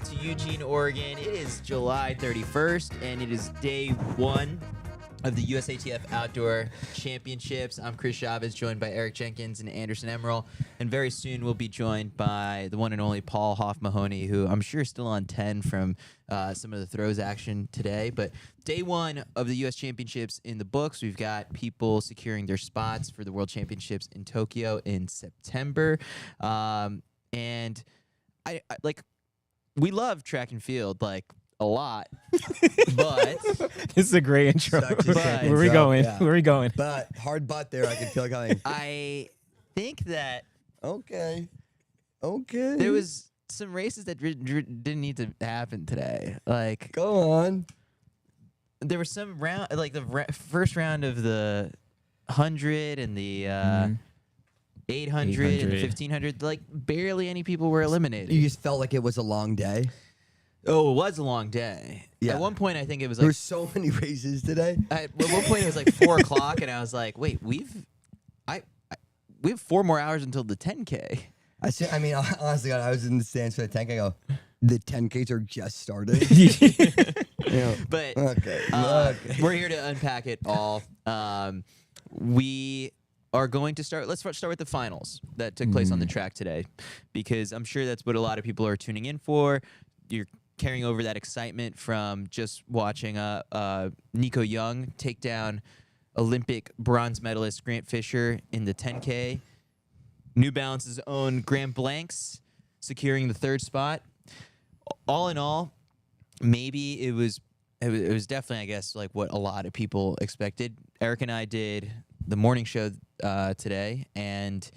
to Eugene, Oregon. It is July 31st, and it is day one of the USATF Outdoor Championships. I'm Chris Chavez, joined by Eric Jenkins and Anderson Emerole, and very soon we'll be joined by the one and only Paul Hof-Mahoney, who I'm sure is still on 10 from some of the throws action today. But day one of the U.S. Championships in the books. We've got people securing their spots for the World Championships in Tokyo in September. And I like, we love track and field, like, a lot, but this is a great intro. Where are we going? Yeah. Where are we going? But hard butt there. I can feel it coming. I think that Okay. there was some races that didn't need to happen today. Like, Go on. there was some round, like the first round of the 100 and the 800 and the 1500. Like, barely any people were eliminated. You just felt like it was a long day. Oh, it was a long day. Yeah. At one point, I think it was There like were so many races today. at one point it was like 4 o'clock, and I was like, "Wait, we have 4 more hours until the 10K." I mean, honestly, God, I was in the stands for the 10K. I go, the 10Ks are just started. Yeah. But Okay. we're here to unpack it all. We are going to start. Let's start with the finals that took place on the track today, because I'm sure that's what a lot of people are tuning in for. You're carrying over that excitement from just watching Nico Young take down Olympic bronze medalist Grant Fisher in the 10K. New Balance's own Grant Blanks securing the 3rd spot. All in all, maybe it was definitely, I guess, like what a lot of people expected. Eric and I did the morning show today, and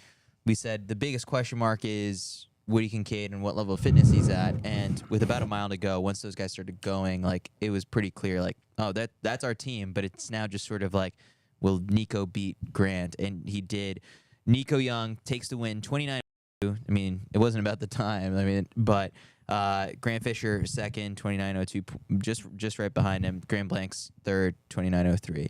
we said the biggest question mark is Woody Kincaid and what level of fitness he's at. And with about a mile to go, once those guys started going, like, it was pretty clear, like, oh, that's our team. But it's now just sort of like, will Nico beat Grant? And he did. Nico Young takes the win, 29-2. I mean, it wasn't about the time. I mean, but Grant Fisher second, 29:02, just right behind him. Grant Blanks third, 29:03.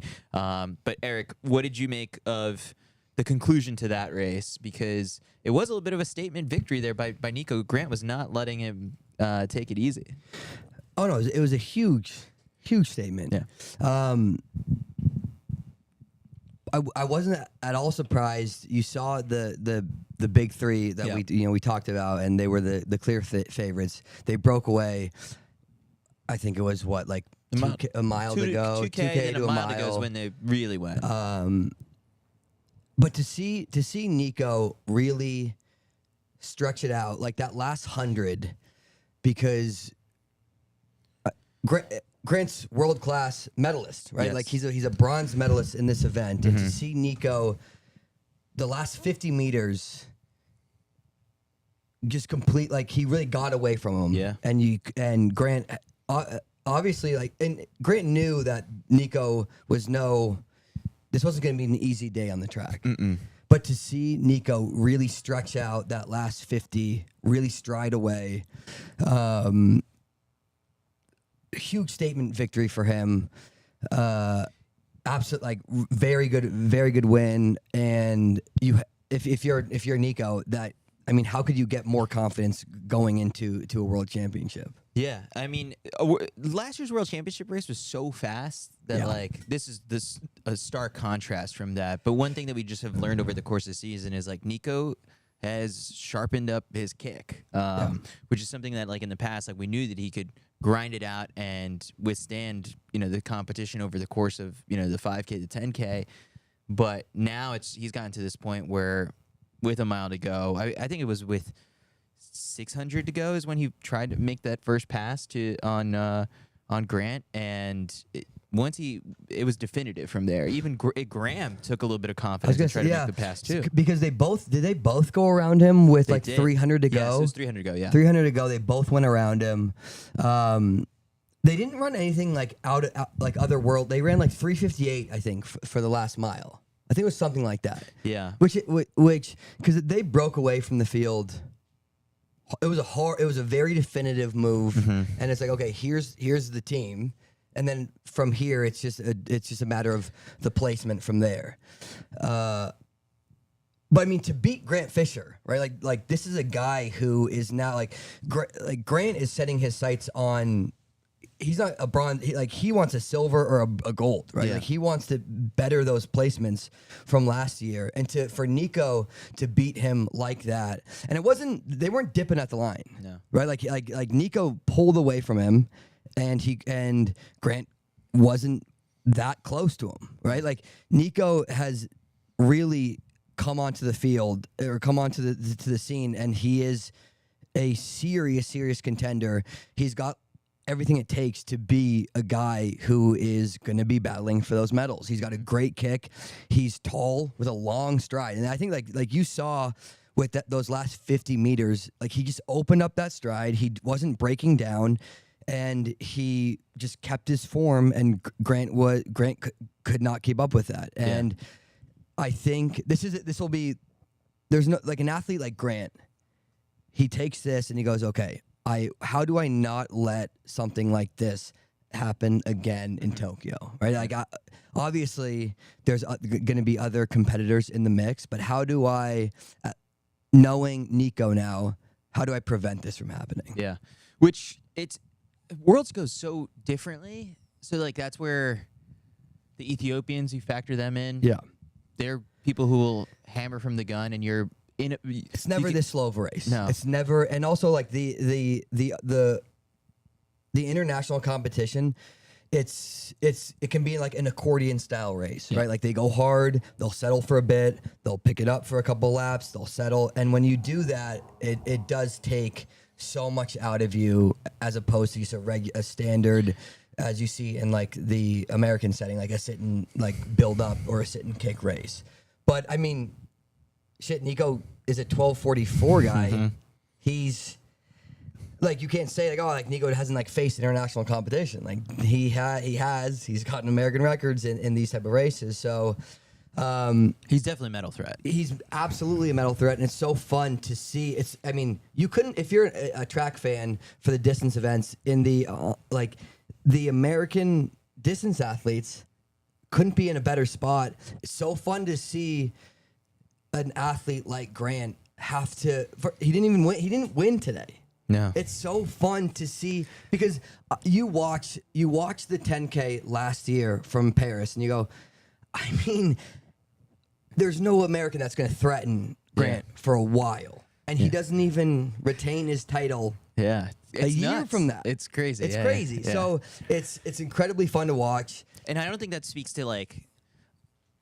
But Eric, what did you make of the conclusion to that race? Because it was a little bit of a statement victory there by Nico. Grant was not letting him take it easy. Oh, no, it was a huge statement. Yeah. I wasn't at all surprised. You saw the big three that we talked about, and they were the clear favorites. They broke away. I think it was what, like a mile to go, 2K to a mile to go is when they really went. But to see Nico really stretch it out, like that last 100, because Grant's world-class medalist, right? Yes. Like he's a bronze medalist in this event, and to see Nico, the last 50 meters, just complete, like he really got away from him. Yeah. And Grant, obviously, like, and Grant knew that Nico was this wasn't going to be an easy day on the track. But to see Nico really stretch out that last 50, really stride away, huge statement victory for him. Absolute, like, very good win. And if you're Nico, that, I mean, how could you get more confidence going into a world championship? Yeah, I mean, last year's World Championship race was so fast that like this is a stark contrast from that. But one thing that we just have learned over the course of the season is, like, Nico has sharpened up his kick, which is something that, like, in the past, like, we knew that he could grind it out and withstand, the competition over the course of, the 5K to 10K. But now he's gotten to this point where, with a mile to go, I think it was with 600 to go is when he tried to make that first pass on Grant, and it was definitive from there. Even Graham took a little bit of confidence to try to make the pass too. Because did they both go around him with They like did. 300 to go? Yes, it was 300 to go. Yeah, 300 to go. They both went around him. They didn't run anything like out like other world. They ran like 3:58, I think, for the last mile. I think it was something like that. Yeah. Which because they broke away from the field. It was a very definitive move, and it's like, okay, here's the team, and then from here it's just a matter of the placement from there. But I mean, to beat Grant Fisher, right? Like this is a guy who is now like Grant is setting his sights on. He's not a bronze. He wants a silver or a gold, right? Yeah. Like he wants to better those placements from last year, and for Nico to beat him like that, and they weren't dipping at the line, No. right? Like Nico pulled away from him, and Grant wasn't that close to him, right? Like Nico has really come onto the field or come onto the scene, and he is a serious contender. He's got everything it takes to be a guy who is going to be battling for those medals. He's got a great kick. He's tall with a long stride, and I think like you saw with those last 50 meters, like he just opened up that stride. He wasn't breaking down, and he just kept his form. And Grant could not keep up with that. And I think this will be. There's no like an athlete like Grant. He takes this and he goes, okay. How do I not let something like this happen again in Tokyo, right? Like, obviously, there's going to be other competitors in the mix, but how do I, knowing Nico now, how do I prevent this from happening? Yeah, which Worlds goes so differently. So like that's where the Ethiopians, you factor them in. Yeah, they're people who will hammer from the gun, and you're. It's never this slow of a race. No, it's never. And also, like the international competition, it can be like an accordion style race, right? Like they go hard, they'll settle for a bit, they'll pick it up for a couple laps, they'll settle, and when you do that, it does take so much out of you as opposed to just a standard. As you see in like the American setting, like a sit and like build up or a sit and kick race. But I mean, shit, Nico is a 12:44 guy. Mm-hmm. He's like, you can't say like, oh, like Nico hasn't like faced international competition. Like he's gotten American records in these type of races. So he's definitely a medal threat. He's absolutely a medal threat, and it's so fun to see. I mean, you couldn't, if you're a track fan for the distance events in the the American distance athletes couldn't be in a better spot. It's so fun to see an athlete like Grant he didn't even win. He didn't win today. No. It's so fun to see because you watch the 10K last year from Paris and you go, I mean, there's no American that's going to threaten Grant for a while. And he doesn't even retain his title. Yeah. A year from that. It's crazy. It's crazy. Yeah. So it's incredibly fun to watch. And I don't think that speaks to like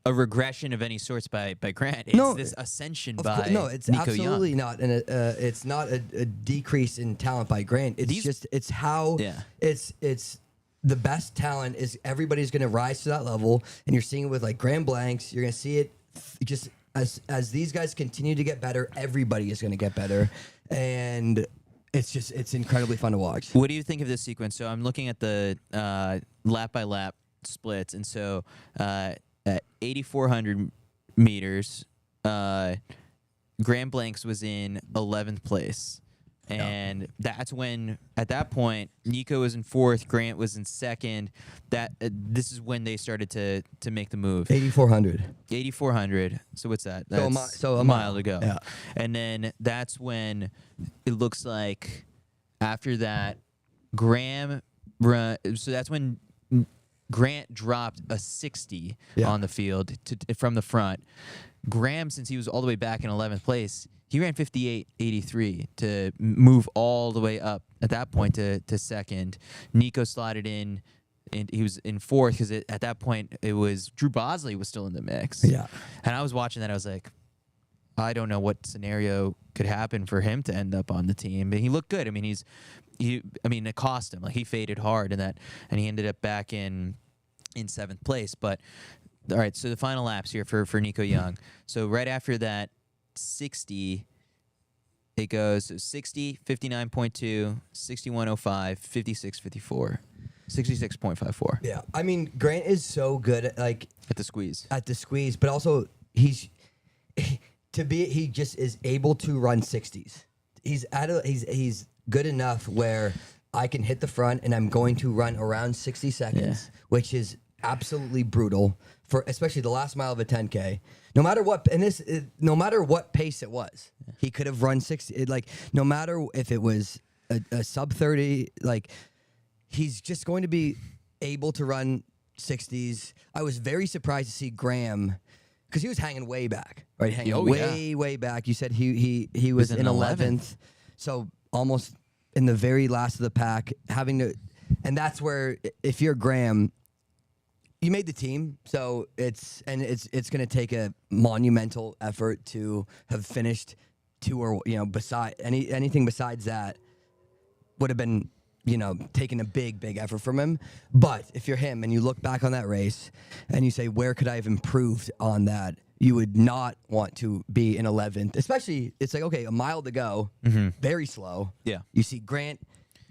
a regression of any sorts by Grant. It's this ascension by no, it's Nico absolutely Young. not. And it's not a decrease in talent by Grant. It's it's the best talent is everybody's going to rise to that level. And you're seeing it with like Graham Blanks. You're going to see it just as these guys continue to get better. Everybody is going to get better. And it's incredibly fun to watch. What do you think of this sequence? So I'm looking at the lap by lap splits. And so at 8,400 meters, Graham Blanks was in 11th place. And that's when, at that point, Nico was in 4th, Grant was in 2nd. This is when they started to make the move. 8,400. 8,400. So what's that? That's so a mile to go. Yeah. And then that's when it looks like after that, Graham run. So that's when Grant dropped a 60 on the field from the front. Graham, since he was all the way back in 11th place, he ran 58.83 to move all the way up at that point to 2nd. Nico slotted in, and he was in 4th because at that point it was Drew Bosley was still in the mix. Yeah, and I was watching that. I was like, I don't know what scenario could happen for him to end up on the team, but he looked good. I mean, it cost him. Like he faded hard in that, and he ended up back in 7th place. But all right, so the final laps here for Nico Young. So right after that 60, it goes 60, 59.2, 61.05, 56.54, 66.54. Yeah, I mean Grant is so good at at the squeeze, but also he just is able to run 60s. He's good enough where I can hit the front and I'm going to run around 60 seconds, which is absolutely brutal for especially the last mile of a 10K. No matter what, no matter what pace it was, he could have run 60. No matter if it was a sub 30, he's just going to be able to run 60s. I was very surprised to see Graham because he was hanging way back, right? Hanging way back. You said he was in 11th, so almost in the very last of the pack, having to, and that's where if you're Graham, you made the team, so it's going to take a monumental effort to have finished two or beside anything besides that would have been taking a big effort from him. But if you're him and you look back on that race and you say, where could I have improved on that? You would not want to be in 11th, especially it's like, okay, a mile to go, very slow. Yeah. You see Grant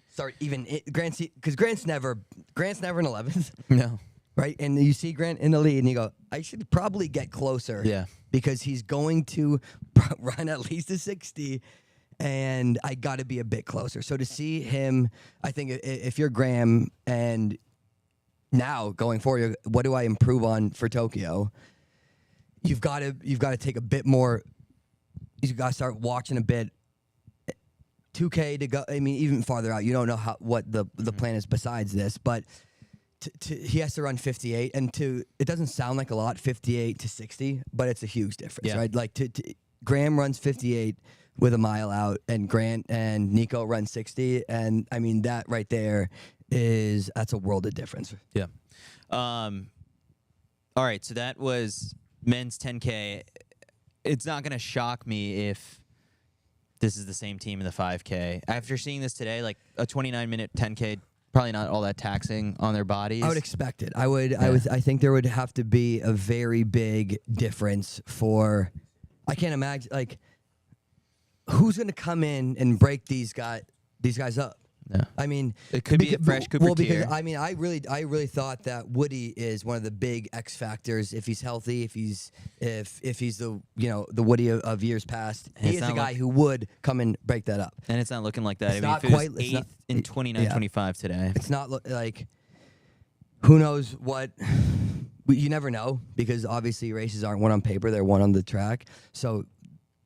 start because Grant's never in 11th. No. Right? And you see Grant in the lead and you go, I should probably get closer. Yeah. Because he's going to run at least a 60. And I got to be a bit closer. So to see him, I think if you're Graham and now going forward, what do I improve on for Tokyo? You've got to take a bit more. You've got to start watching a bit. 2K to go. I mean, even farther out, you don't know what the plan is besides this, but he has to run 58, and it doesn't sound like a lot, 58 to 60, but it's a huge difference, right? Like Graham runs 58. With a mile out, and Grant and Nico run 60, and I mean that right there that's a world of difference. Yeah. All right, so that was men's 10K. It's not going to shock me if this is the same team in the 5K. After seeing this today, like a 29-minute 10K, probably not all that taxing on their bodies. I would expect it. I think there would have to be a very big difference for. I can't imagine who's going to come in and break these guys up? Yeah. I mean, it could be a fresh Cooper Well, because Tier. I mean, I really thought that Woody is one of the big X factors. If he's healthy, if he's the the Woody of years past, he is the guy who would come and break that up. And it's not looking like that. It's I mean, not if it was quite- it's 8th not- in 29-25 today. It's not like who knows what. You never know because obviously races aren't won on paper; they're won on the track. So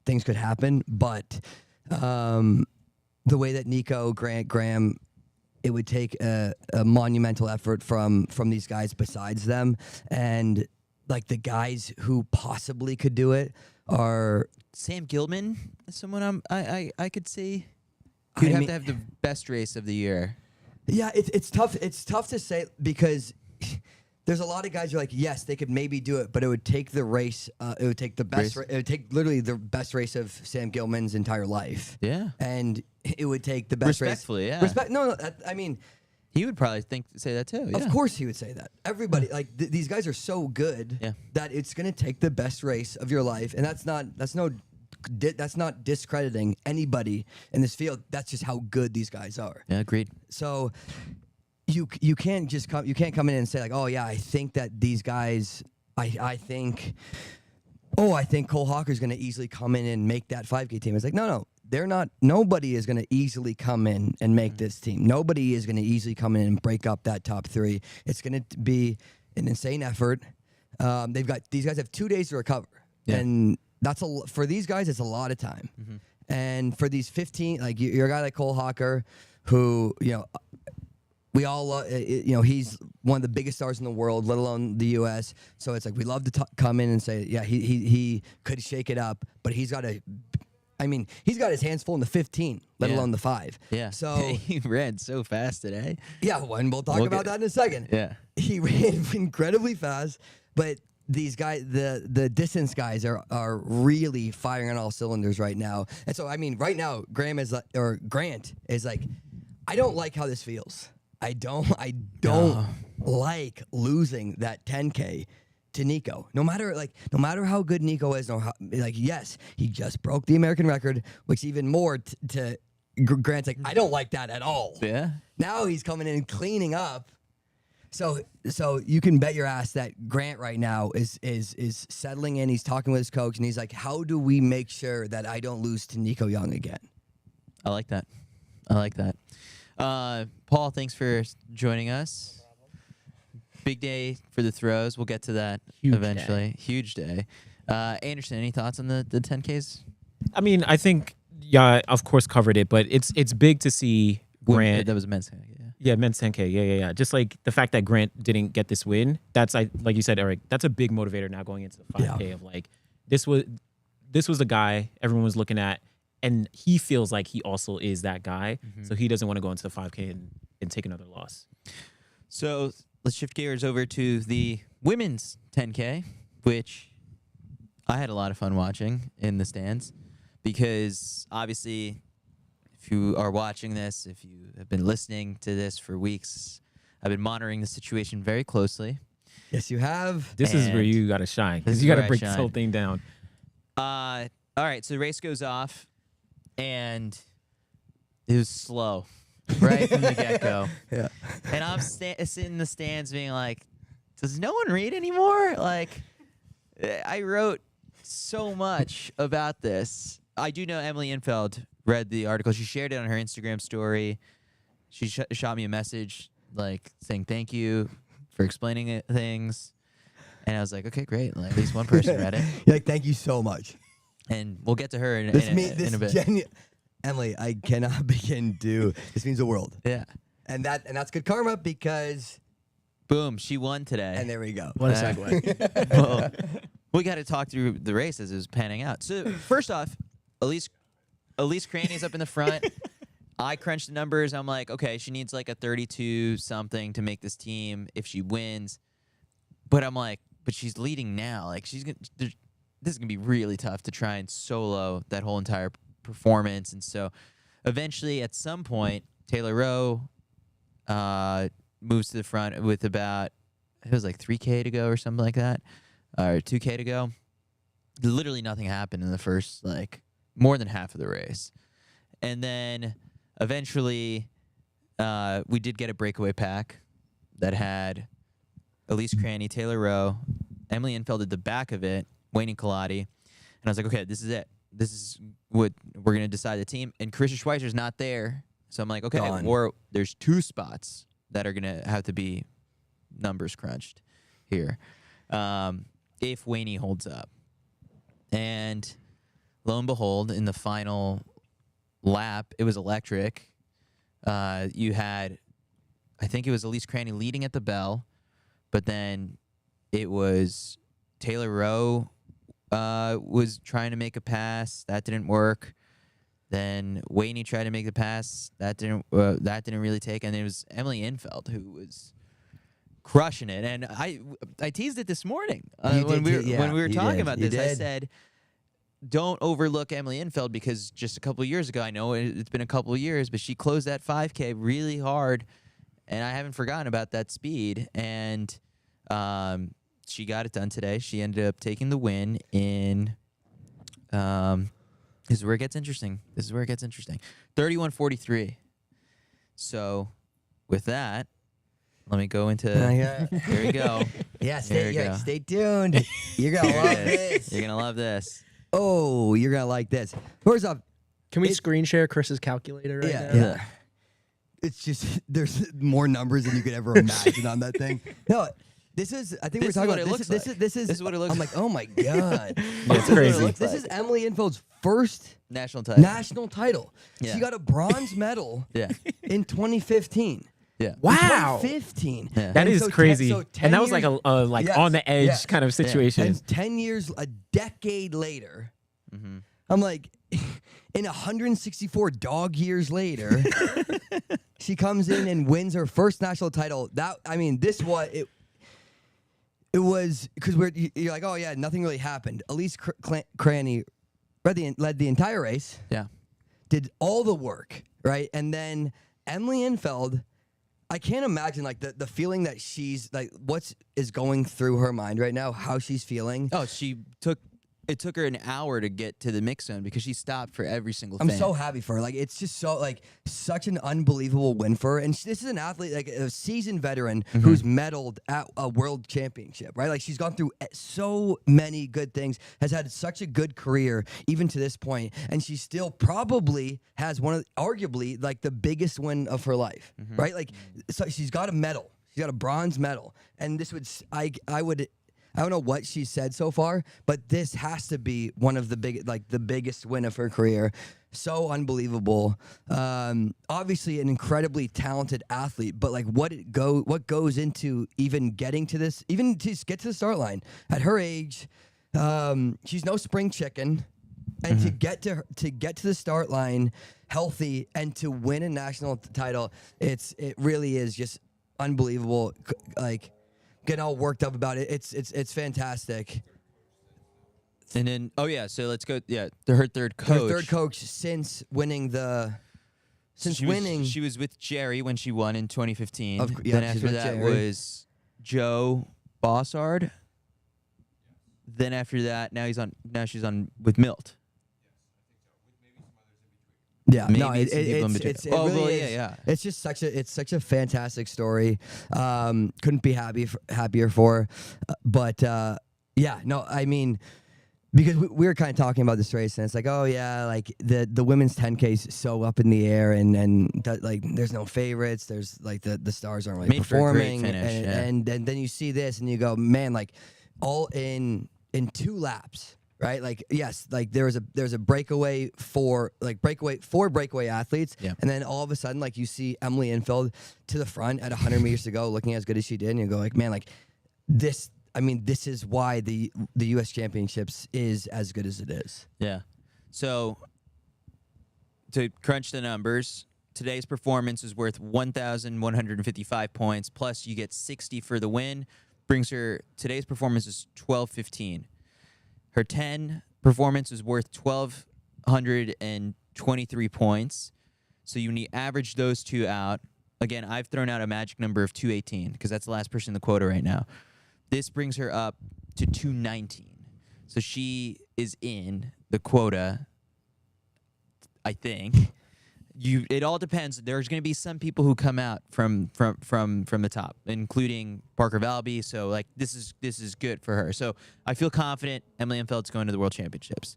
things could happen, but the way that Nico, Grant, Graham, it would take a monumental effort from these guys besides them, and like the guys who possibly could do it are Sam Gilman is someone I could see. You'd have to have the best race of the year. Yeah, it's tough. It's tough to say because there's a lot of guys who are like, yes, they could maybe do it, but it would take the race. It would take the best. It would take literally the best race of Sam Gilman's entire life. Yeah, and it would take the best respectfully. race. Yeah, No. I mean, he would probably say that too. Yeah. Of course, he would say that. Everybody these guys are so good that it's going to take the best race of your life, and that's not discrediting anybody in this field. That's just how good these guys are. Yeah, agreed. So. You can't just come. You can't come in and say like, oh yeah, I think that these guys. I think Cole Hawker's going to easily come in and make that 5K team. It's like no, they're not. Nobody is going to easily come in and make this team. Nobody is going to easily come in and break up that top 3. It's going to be an insane effort. These guys have 2 days to recover, and that's for these guys. It's a lot of time, and for these 15, like you're a guy like Cole Hawker, who we all, he's one of the biggest stars in the world, let alone the U.S. So it's like we love to come in and say, yeah, he could shake it up, but he's got to. I mean, he's got his hands full in the 15, let alone the 5. Yeah. So he ran so fast today. Yeah, and we'll talk about that in a second. Yeah. He ran incredibly fast, but these guys, the distance guys are really firing on all cylinders right now. And so I mean, right now, Grant is like, I don't like how this feels. I don't like losing that 10K to Nico. No matter how good Nico is, yes, he just broke the American record, which even more to Grant's like, I don't like that at all. Yeah. Now he's coming in and cleaning up. So you can bet your ass that Grant right now is settling in. He's talking with his coach, and he's like, how do we make sure that I don't lose to Nico Young again? I like that. Paul, thanks for joining us. Big day for the throws. We'll get to that eventually. Huge day. Anderson, any thoughts on the 10Ks? I mean, I think, yeah, of course covered it, but it's big to see Grant. That was a men's 10K. Yeah, men's 10K. Yeah. Just like the fact that Grant didn't get this win, that's like you said, Eric, that's a big motivator now going into the 5K of like this was the guy everyone was looking at, and he feels like he also is that guy, so he doesn't want to go into the 5K and take another loss. So let's shift gears over to the women's 10K, which I had a lot of fun watching in the stands because obviously, if you are watching this, if you have been listening to this for weeks, I've been monitoring the situation very closely. Yes, you have. This is where you got to shine because you got to break this whole thing down. All right, so the race goes off, and it was slow right from the get-go. Yeah. And I'm sitting in the stands being like, does no one read anymore? Like, I wrote so much about this. I do know Emily Infeld read the article. She shared it on her Instagram story. She shot me a message like saying thank you for explaining things. And I was like, okay, great. Like, at least one person read it. You're like, thank you so much. And we'll get to her in a bit. Emily, I cannot begin to. This means the world. Yeah. And that's good karma because. Boom, she won today. And there we go. What a segue. Well, we got to talk through the race as it was panning out. So first off, Elise Craney's up in the front. I crunched the numbers. I'm like, okay, she needs like a 32 something to make this team if she wins. But I'm like, but she's leading now. Like this is gonna be really tough to try and solo that whole entire performance. And so, eventually, at some point, Taylor Rowe moves to the front with about it was like 3K to go or something like that, or 2K to go. Literally nothing happened in the first like more than half of the race, and then eventually we did get a breakaway pack that had Elise Craney, Taylor Rowe, Emily Infeld at the back of it, Wayne Colati, and I was like, okay, this is it. This is what we're gonna decide the team. And Krisha Schweizer's not there, so I'm like, okay, there's 2 spots that are gonna have to be numbers crunched here if Wayne holds up. And lo and behold, in the final lap, it was electric. You had, I think it was Elise Craney leading at the bell, but then it was Taylor Rowe was trying to make a pass. That didn't work. Then Wayne tried to make the pass. That didn't really take. And it was Emily Infeld who was crushing it. And I teased it this morning when we were talking about this. I said, don't overlook Emily Infeld because just a couple of years ago, I know it's been a couple of years, but she closed that 5K really hard, and I haven't forgotten about that speed. And she got it done today. She ended up taking the win in. This is where it gets interesting. 31:43. So, with that, let me go into. Here we go. Yeah, stay tuned. You're gonna love this. You're gonna love this. Oh, you're gonna like this. First off, can we screen share Chris's calculator right now? Yeah. It's just there's more numbers than you could ever imagine on that thing. No, this is. I think we're talking about this is what it looks. I'm like, oh my god, it's crazy. This is Emily Infeld's first national title. Yeah. She got a bronze medal. In 2015. Yeah. Wow. 2015. Yeah. That is crazy. And that was like a on the edge kind of situation. And 10 years, a decade later, I'm like, in 164 dog years later, she comes in and wins her first national title. It was because you're like, oh yeah, nothing really happened. Elise Craney led the entire race. Yeah. Did all the work, right? And then Emily Infeld, I can't imagine like the feeling that she's like what is going through her mind right now, how she's feeling. Oh, it took her an hour to get to the mix zone because she stopped for every single I'm thing. so happy for her. Like it's just such an unbelievable win for her. And this is an athlete, like a seasoned veteran who's medaled at a world championship, right? Like she's gone through so many good things, has had such a good career even to this point, and she still probably has arguably like the biggest win of her life, right? Like so she's got a medal. She's got a bronze medal, and this would I don't know what she said so far, but this has to be one of the the biggest win of her career. So unbelievable. Obviously an incredibly talented athlete, but like what goes into even getting to this, even to get to the start line at her age. She's no spring chicken, and to get to the start line healthy and to win a national title, it really is just unbelievable. Like, getting all worked up about it. It's fantastic. And then, so let's go. Yeah, her third coach. Her third coach since winning the. She was with Jerry when she won in 2015. Yeah, then after that was Joe Bossard. Then after that, now she's on with Milt. Yeah, maybe no, some people in between. it really is. It's just such a fantastic story. Couldn't be happier for her. But I mean, because we were kind of talking about this race, and it's like, oh yeah, like the women's 10K is so up in the air, and that, like there's no favorites. There's like the stars aren't really performing, for a great finish, and then you see this, and you go, man, like all in 2 laps. Right, like yes, like there's a breakaway for breakaway athletes, and then all of a sudden, like you see Emily Infeld to the front at 100 meters to go, looking as good as she did, and you go like, man, like this. I mean, this is why the U.S. Championships is as good as it is. Yeah. So to crunch the numbers, today's performance is worth 1,155 points. Plus, you get 60 for the win. Brings her today's performance is 1215. Her 10 performance is worth 1,223 points. So you need average those two out. Again, I've thrown out a magic number of 218 because that's the last person in the quota right now. This brings her up to 219. So she is in the quota, I think. It all depends. There's going to be some people who come out from the top, including Parker Valby. So like this is good for her. So I feel confident Emily Infeld's going to the World Championships.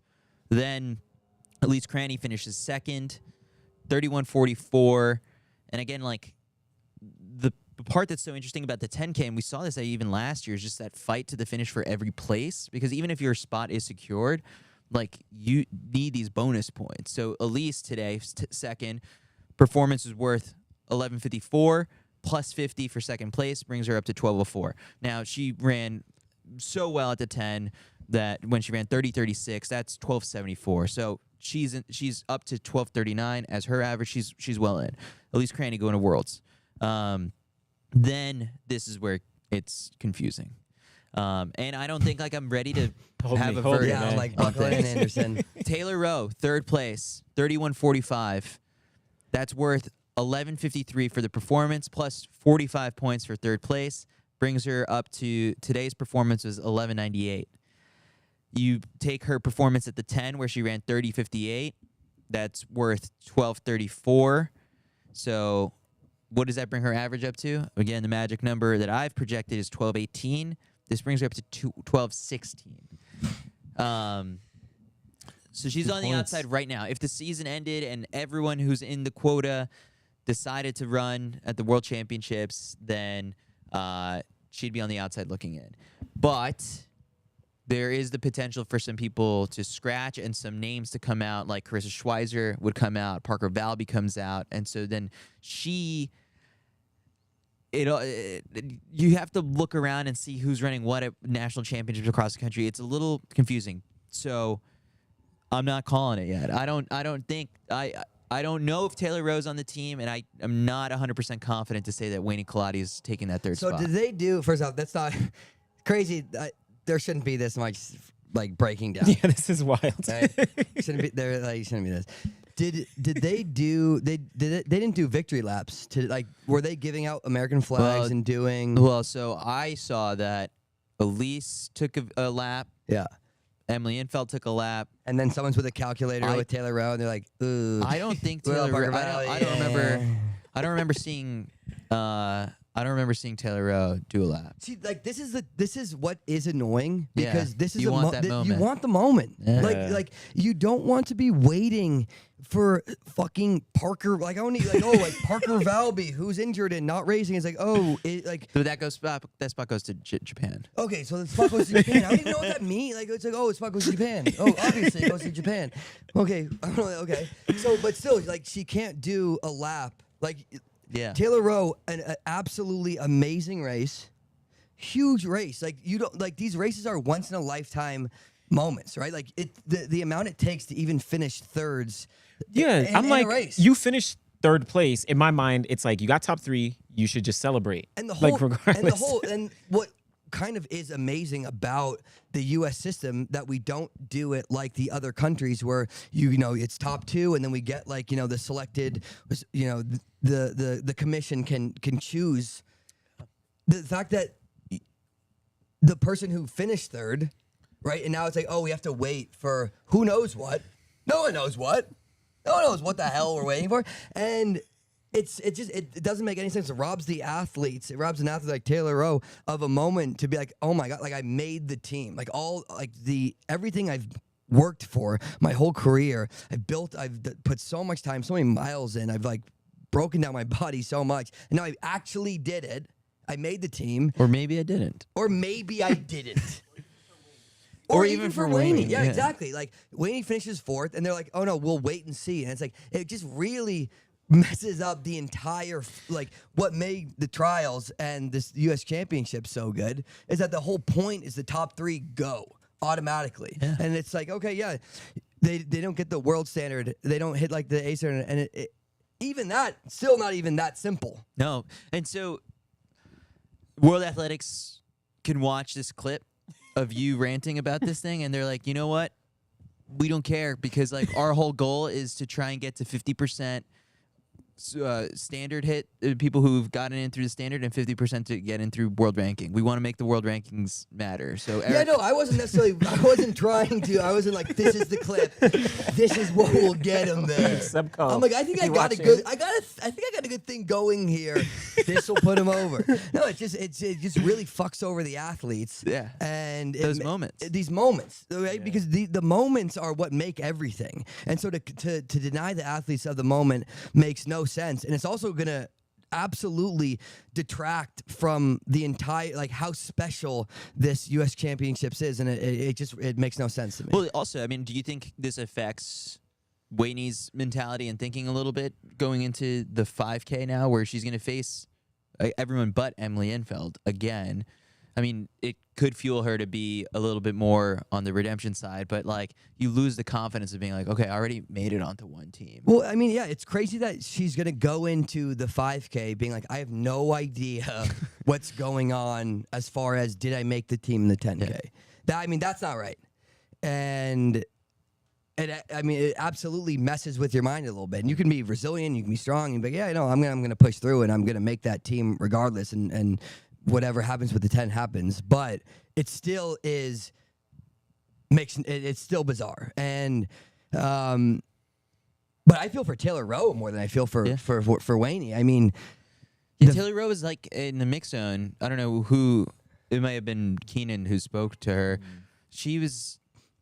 Then Elise Cranny finishes second, 31:44. And again, like the part that's so interesting about the 10K, and we saw this even last year, is just that fight to the finish for every place. Because even if your spot is secured, like you need these bonus points. So Elise today, second, performance is worth 1154 plus 50 for second place, brings her up to 1204. Now she ran so well at the 10 that when she ran 30:36, that's 1274. So she's up to 1239 as her average. She's well in. Elise Cranny going to Worlds. Then this is where it's confusing. And I don't think like I'm ready to have a verdict. Yeah, like Buckland and Anderson. Taylor Rowe, third place, 31:45. That's worth 1153 for the performance plus 45 points for third place. Brings her up to today's performance was 1198. You take her performance at the 10 where she ran 30:58. That's worth 1234. So what does that bring her average up to? Again, the magic number that I've projected is 1218. This brings her up to 1216. So she's on the outside right now. If the season ended and everyone who's in the quota decided to run at the World Championships, then she'd be on the outside looking in. But there is the potential for some people to scratch and some names to come out, like Carissa Schweizer would come out, Parker Valby comes out, and so then you have to look around and see who's running what at national championships across the country. It's a little confusing, so I'm not calling it yet. I don't know if Taylor Rowe's on the team, and I am not 100% confident to say that Wayne Colati is taking that third spot. So did they do? First off, that's not crazy. There shouldn't be this much like breaking down. Yeah, this is wild. Right? Shouldn't be there. Like shouldn't be this. Did they do? They didn't do victory laps. Were they giving out American flags and doing? Well, so I saw that Elise took a lap. Yeah. Emily Infeld took a lap. And then someone's with a calculator with Taylor Rowe, and they're like, ooh. I don't think Taylor Rowe. I don't remember. I don't remember seeing. I don't remember seeing Taylor Rowe do a lap. See, like this is what is annoying because this is you want that you moment. want the moment. Yeah. Like you don't want to be waiting for fucking Parker. Like like Parker Valby who's injured and not racing. It's like So that spot goes to Japan. okay. So the spot goes to Japan. I don't even know what that means. Like it's like the spot goes to Japan. Oh, obviously it goes to Japan. Okay, I don't know. Okay. So but still, like she can't do a lap. Like. Yeah. Taylor Rowe, an absolutely amazing race, huge race. Like you don't like these races are once in a lifetime moments, right? Like the amount it takes to even finish thirds. Yeah, I'm in like a race. you finished third place. In my mind, it's like you got top 3. You should just celebrate. And the whole like regardless. and what kind of is amazing about the U.S. system that we don't do it like the other countries where you know it's top 2 and then we get like the selected the commission can choose the fact that the person who finished third, right, and now it's like we have to wait for who knows what. No one knows what. No one knows what the hell we're waiting for, and. It doesn't make any sense. It robs the athletes. It robs an athlete like Taylor Rowe of a moment to be like, oh my god, like I made the team. Like everything I've worked for my whole career. I've put so much time, so many miles in. I've like broken down my body so much, and now I actually did it. I made the team, Or maybe I didn't. or maybe I didn't. Or even for Wayne. Yeah, Yeah. exactly. Like Wayne finishes 4th, and they're like, "Oh no, we'll wait and see." And it's like it just really messes up the entire like what made the trials and this U.S. Championship so good is that the whole point is the top 3 go automatically, and it's like they don't get the world standard, they don't hit like the A standard, and even that still not even that simple. No. And so World Athletics can watch this clip of you ranting about this thing, and they're like, you know what? We don't care because like our whole goal is to try and get to 50% standard hit people who've gotten in through the standard and 50% to get in through world ranking. We want to make the world rankings matter. So Eric, I wasn't trying to. I wasn't like, this is the clip. This is what will get him there. Subco. I'm like, I think I got a good thing going here. This will put him over. No, it just really fucks over the athletes. Yeah. And These moments, right? Yeah. Because the moments are what make everything. And so to deny the athletes of the moment makes no sense, and it's also gonna absolutely detract from the entire like how special this U.S. Championships is, and it makes no sense to me. Well, also, I mean, do you think this affects Wayne's mentality and thinking a little bit going into the 5K now, where she's going to face everyone but Emily Infeld again? I mean, it could fuel her to be a little bit more on the redemption side, but like you lose the confidence of being like, okay, I already made it onto one team. Well, I mean, yeah, it's crazy that she's going to go into the 5K being like, I have no idea what's going on as far as did I make the team in the 10K. Yeah. That's not right. And it absolutely messes with your mind a little bit. And you can be resilient, you can be strong, and be like, I'm going to push through and I'm going to make that team regardless, and whatever happens with the 10 happens, but it still it's still bizarre. And but I feel for Taylor Rowe more than I feel for Wayne. I mean, Taylor Rowe is like in the mix zone. I don't know who, it might have been Keenan who spoke to her. She was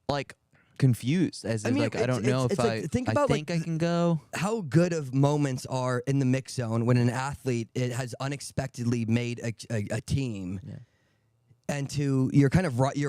like confused as I don't know if I think I can go. How good of moments are in the mix zone when an athlete has unexpectedly made a team, and you're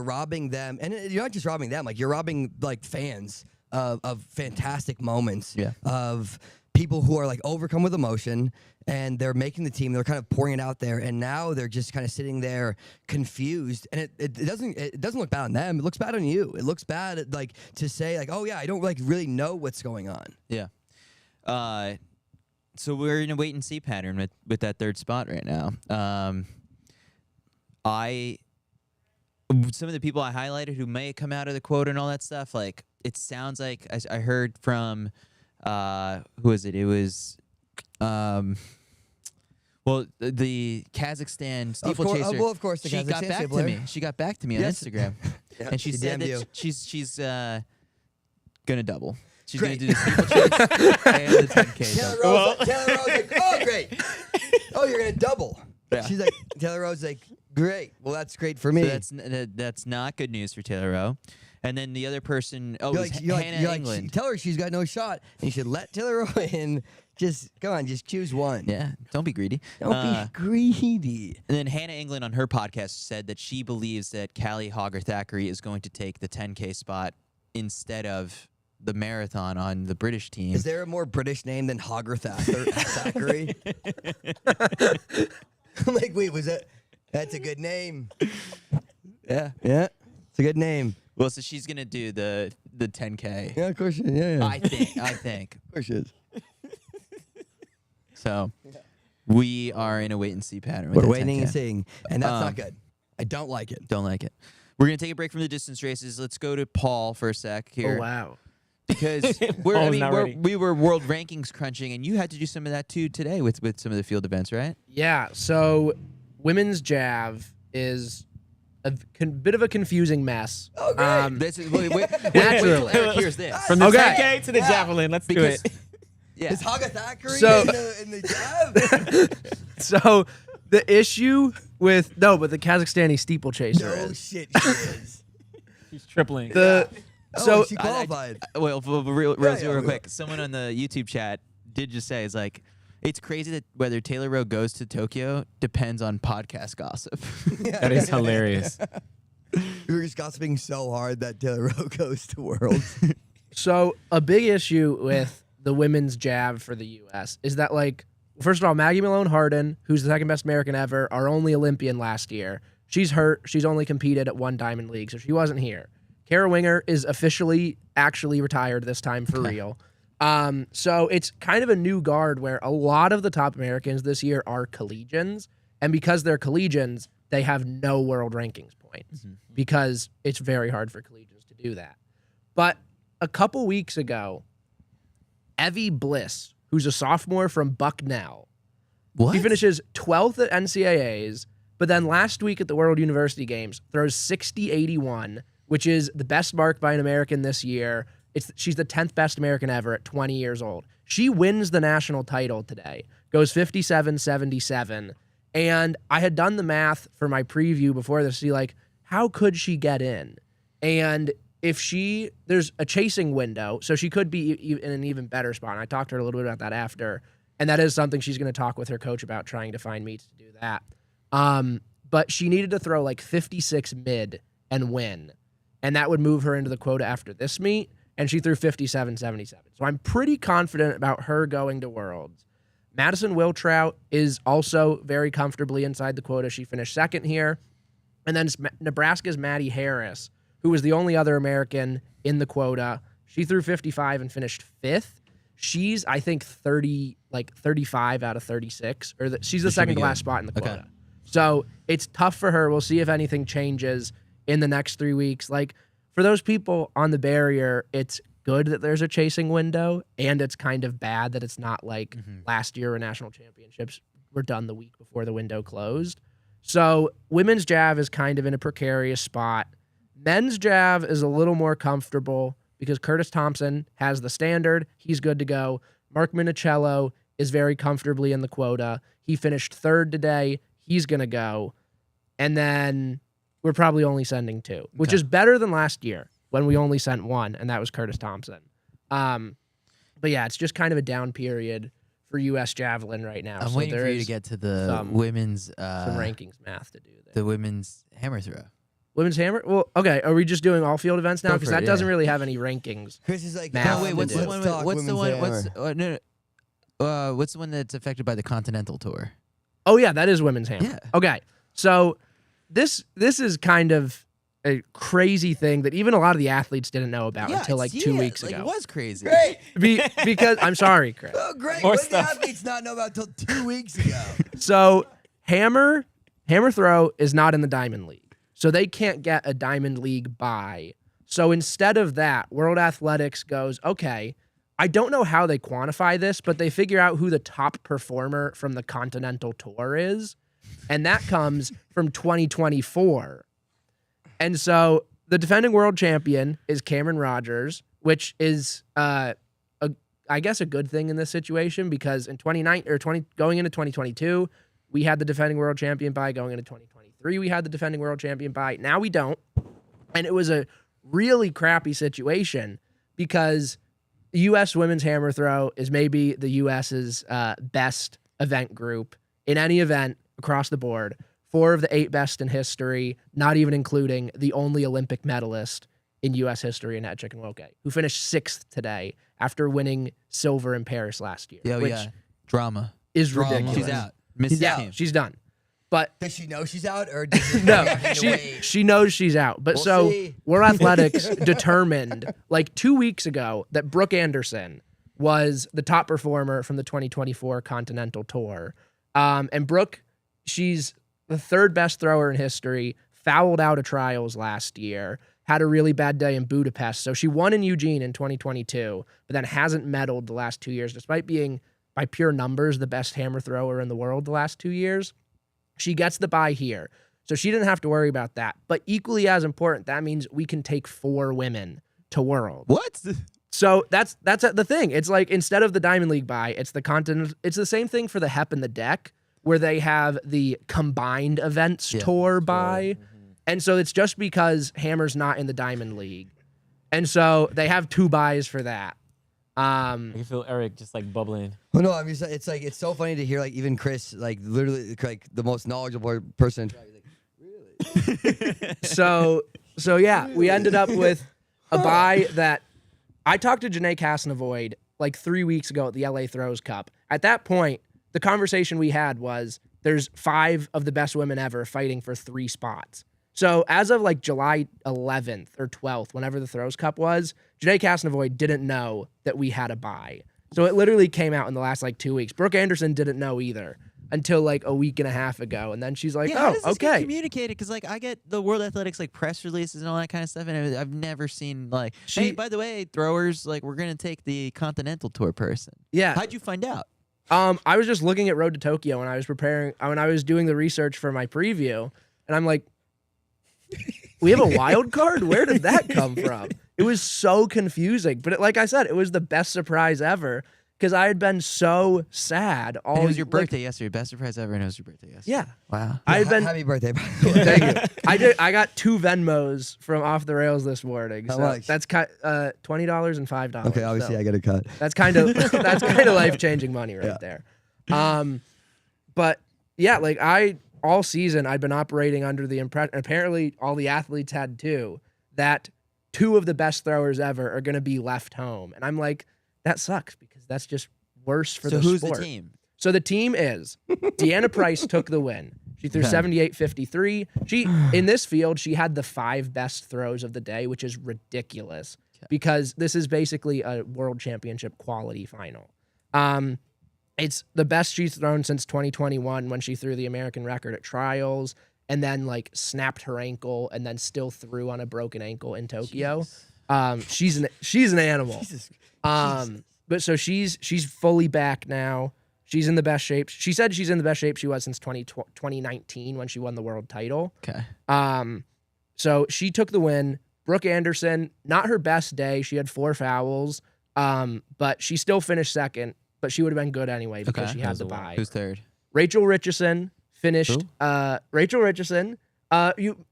robbing them, and you're not just robbing them, like you're robbing like fans of fantastic moments, of people who are like overcome with emotion and they're making the team, they're kind of pouring it out there, and now they're just kind of sitting there confused, and it doesn't look bad on them, it looks bad on you. It looks bad like to say like, oh yeah, I don't like really know what's going on. Yeah. So we're in a wait and see pattern with that third spot right now. Some of the people I highlighted who may have come out of the quota and all that stuff, like it sounds like I heard from who was it? It was the Kazakhstan steeplechaser. Of course, the she Kazakhstan got back to stapler. me. She got back to me on Yes. Instagram, and she said DM'd you. that she's gonna double. She's Great. going to do the steeplechase and the 10K. Taylor jump. Rose like, oh, great. Oh, you're going to double. Yeah. She's like, Taylor Rose like, great. Well, that's great for me. So that's not good news for Taylor Rowe. And then the other person, You're like, Hannah England. tell her she's got no shot. And you should let Taylor Rose in. Just, come on, just choose one. Yeah, don't be greedy. Don't be greedy. And then Hannah England on her podcast said that she believes that Callie Hogger-Thackeray is going to take the 10K spot instead of the marathon on the British team. Is there a more British name than Thackeray? I'm like, wait, that's a good name. Yeah. Yeah, it's a good name. Well, so she's going to do the 10K. Yeah, of course. Yeah. I think. Of course she is. So we are in a wait and see pattern. With We're the waiting 10K. and seeing, and that's not good. I don't like it. Don't like it. We're going to take a break from the distance races. Let's go to Paul for a sec here. Oh, wow. Because we were world rankings crunching, and you had to do some of that too today with some of the field events, right? Yeah, so women's jav is a bit of a confusing mess. Oh, great. This is wait till Naturally. Eric hears this. From the Okay. 10K to the javelin. Let's do Because it. yeah, Is Thackeray So- in the jab? So the issue with but the Kazakhstani steeplechaser No is shit, she is. He's tripling. so she qualified. well, real yeah. quick. Someone on the YouTube chat did just say, "It's like it's crazy that whether Taylor Rowe goes to Tokyo depends on podcast gossip." That is hilarious. We were just gossiping so hard that Taylor Rowe goes to Worlds. So a big issue with the women's jav for the U.S. is that, like, first of all, Maggie Malone Harden, who's the second best American ever, our only Olympian last year, she's hurt. She's only competed at one Diamond League, so she wasn't here. Kara Winger is actually retired this time for real. So it's kind of a new guard where a lot of the top Americans this year are collegians, and because they're collegians, they have no world rankings points because it's very hard for collegians to do that. But a couple weeks ago, Evie Bliss, who's a sophomore from Bucknell, he finishes 12th at NCAAs, but then last week at the World University Games throws 60.81, which is the best mark by an American this year. She's the 10th best American ever at 20 years old. She wins the national title today, goes 57.77. And I had done the math for my preview before this to see, like, how could she get in? And there's a chasing window, so she could be in an even better spot. And I talked to her a little bit about that after, and that is something she's going to talk with her coach about, trying to find meets to do that. But she needed to throw like 56 mid and win, and that would move her into the quota after this meet, and she threw 57.77. So I'm pretty confident about her going to Worlds. Madison Wiltrout is also very comfortably inside the quota. She finished second here. And then Nebraska's Maddie Harris, who was the only other American in the quota. She threw 55 and finished fifth. She's, I think, 35 out of 36. She's the second to last spot in the quota. Okay. So it's tough for her. We'll see if anything changes in the next 3 weeks. Like, for those people on the barrier, it's good that there's a chasing window, and it's kind of bad that it's not like last year or national championships were done the week before the window closed. So women's jav is kind of in a precarious spot. Men's jav is a little more comfortable because Curtis Thompson has the standard. He's good to go. Mark Minicello is very comfortably in the quota. He finished third today. He's going to go. And then we're probably only sending two, which is better than last year when we only sent one, and that was Curtis Thompson. But yeah, it's just kind of a down period for U.S. Javelin right now. I'm so waiting there for you to is get to the some women's rankings math to do there. the women's hammer throw. Women's hammer? Well, okay. Are we just doing all field events now? Go Because for that it, doesn't yeah. really have any rankings. Chris is like, Math Oh, wait, what's to the do. one? Talk What's the one? women's hammer. What's the one that's affected by the Continental Tour? Oh yeah, that is women's hammer. Yeah. Okay. So this is kind of a crazy thing that even a lot of the athletes didn't know about until like 2 weeks ago. It was crazy. Great. Because I'm sorry, Chris. Oh, great. More What did the stuff. athletes not know about until 2 weeks ago? So hammer throw is not in the Diamond League. So they can't get a Diamond League bye. So instead of that, World Athletics goes, okay, I don't know how they quantify this, but they figure out who the top performer from the Continental Tour is. And that comes from 2024. And so the defending world champion is Cameron Rogers, which is I guess a good thing in this situation because in going into 2022, we had the defending world champion bye. Going into 2023, we had the defending world champion bye. Now we don't. And it was a really crappy situation because the U.S. women's hammer throw is maybe the U.S.'s best event group in any event across the board. 4 of the 8 best in history, not even including the only Olympic medalist in U.S. history, Annette Chicken-Woke, who finished 6th today after winning silver in Paris last year. Yeah, which drama. is ridiculous. She's out. Missed the team. She's done. But Does she know she's out, or does she no, have to wait? she knows she's out. But We'll see. World Athletics determined like 2 weeks ago that Brooke Anderson was the top performer from the 2024 Continental Tour. And Brooke, she's the 3rd best thrower in history, fouled out of trials last year, had a really bad day in Budapest. So she won in Eugene in 2022, but then hasn't medaled the last 2 years, despite being, by pure numbers, the best hammer thrower in the world the last 2 years. She gets the bye here. So she didn't have to worry about that. But equally as important, that means we can take 4 women to World. What? So that's the thing. It's like instead of the Diamond League bye, it's the continent. It's the same thing for the HEP and the deck, where they have the combined events tour bye. And so it's just because Hammer's not in the Diamond League. And so they have 2 buys for that. I can feel Eric just like bubbling. Well, no, I mean it's like it's so funny to hear like even Chris, like literally like the most knowledgeable person. Like, really? So yeah, we ended up with a buy that I talked to Janae Casnavoid like 3 weeks ago at the LA Throws Cup. At that point, the conversation we had was there's 5 of the best women ever fighting for 3 spots. So as of like July 11th or 12th, whenever the Throws Cup was, Janae Casnavoid didn't know that we had a bye. So it literally came out in the last like 2 weeks. Brooke Anderson didn't know either until like a week and a half ago. And then she's like, how does this get okay. communicated? Because like I get the World Athletics like press releases and all that kind of stuff, and I've never seen like, hey, by the way, throwers, like we're gonna take the Continental Tour person. Yeah. How'd you find out? I was just looking at Road to Tokyo when I was doing the research for my preview, and I'm like, we have a wild card? Where did that come from? It was so confusing. But like I said, it was the best surprise ever because I had been so sad. And it was your birthday yesterday. Best surprise ever, and it was your birthday yesterday. Yeah. Wow. I had been. Happy birthday, by the way. Thank you. I got 2 Venmos from Off the Rails this morning. How So much? that's $20 and $5. Okay, obviously so I get a cut. that's kind of life-changing money right there. But yeah, like all season I'd been operating under the impression, apparently all the athletes had too, that 2 of the best throwers ever are going to be left home. And I'm like, that sucks because that's just worse for the sport. So who's the team? So the team is Deanna Price took the win. She threw 78.53. She in this field, she had the 5 best throws of the day, which is ridiculous because this is basically a world championship quality final. It's the best she's thrown since 2021 when she threw the American record at trials and then like snapped her ankle and then still threw on a broken ankle in Tokyo. She's an animal. Jesus. But so she's fully back now. She's in the best shape. She said she's in the best shape she was since 2019 when she won the world title. Okay. So she took the win. Brooke Anderson, not her best day. She had 4 fouls. But she still finished second. But she would have been good anyway because she had the bye. Who's third? Rachel Richardson finished. Who? Rachel Richardson.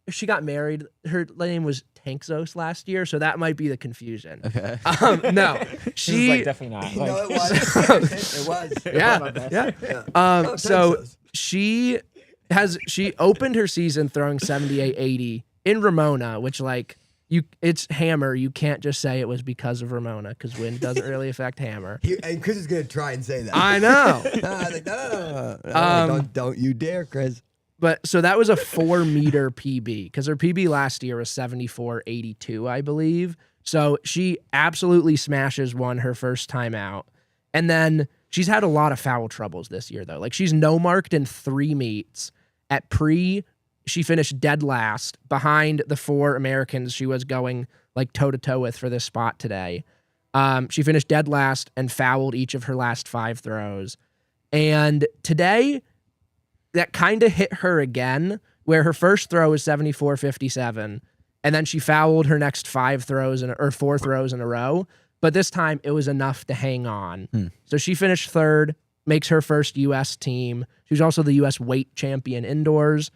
She got married. Her name was Tankzos last year, so that might be the confusion. Okay. No, She was like, definitely not. Like, No, it was. It was. Yeah. So she opened her season throwing 78.80 in Ramona, which like it's hammer. You can't just say it was because of Ramona because wind doesn't really affect hammer. And Chris is gonna try and say that. I know. No. Don't you dare, Chris. But so that was a 4-meter PB because her PB last year was 74.82, I believe. So she absolutely smashes one her first time out. And then she's had a lot of foul troubles this year, though. Like she's no marked in 3 meets. At she finished dead last behind the 4 Americans she was going like toe-to-toe with for this spot today. She finished dead last and fouled each of her last 5 throws. And today, that kind of hit her again, where her first throw was 74.57. And then she fouled her next 4 throws in a row. But this time it was enough to hang on. So she finished 3rd, makes her first U.S. team. She was also the U.S. weight champion indoors.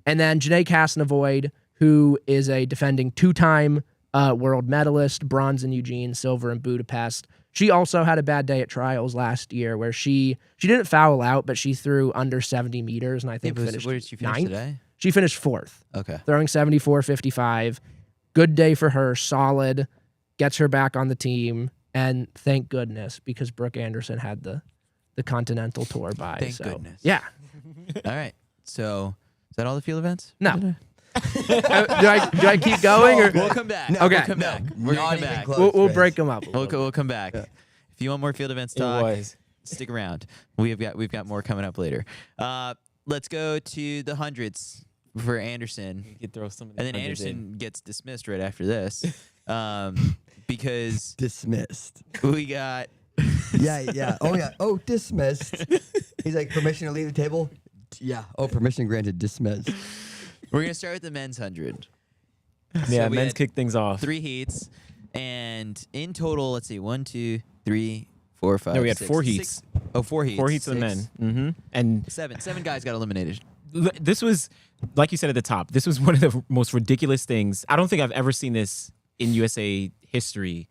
And then Janae Casnavoid, who is a defending 2-time world medalist, bronze in Eugene, silver in Budapest. She also had a bad day at trials last year where she didn't foul out, but she threw under 70 meters and I think finished where did she finish 9th. today? She finished 4th. Okay. Throwing 74.55. Good day for her. Solid. Gets her back on the team. And thank goodness, because Brooke Anderson had the Continental Tour by. Thank goodness. Yeah. All right. So is that all the field events? No. do I keep going? Or? We'll come back. No, Okay. We'll come back. We're Not gonna come even back. close. We'll break them up. We'll come back. If you want more field events talk, stick around. We've got more coming up later. Let's go to the hundreds for Anderson. You could throw some of And then these Anderson gets dismissed right after this because Dismissed. we got Yeah. Oh, yeah. Oh, dismissed. He's like, permission to leave the table? Yeah. Oh, permission granted. Dismissed. we're gonna start with the men's 100. Yeah, So we men's had kick things off. 3 heats, and in total, let's see, 1, 2, 3, 4, 5. No, we had 6, 4 6 heats. Oh, 4 heats. 4 heats of the men. 6, Mm-hmm. And 7 guys got eliminated. this was, like you said at the top, this was one of the most ridiculous things. I don't think I've ever seen this in USA history,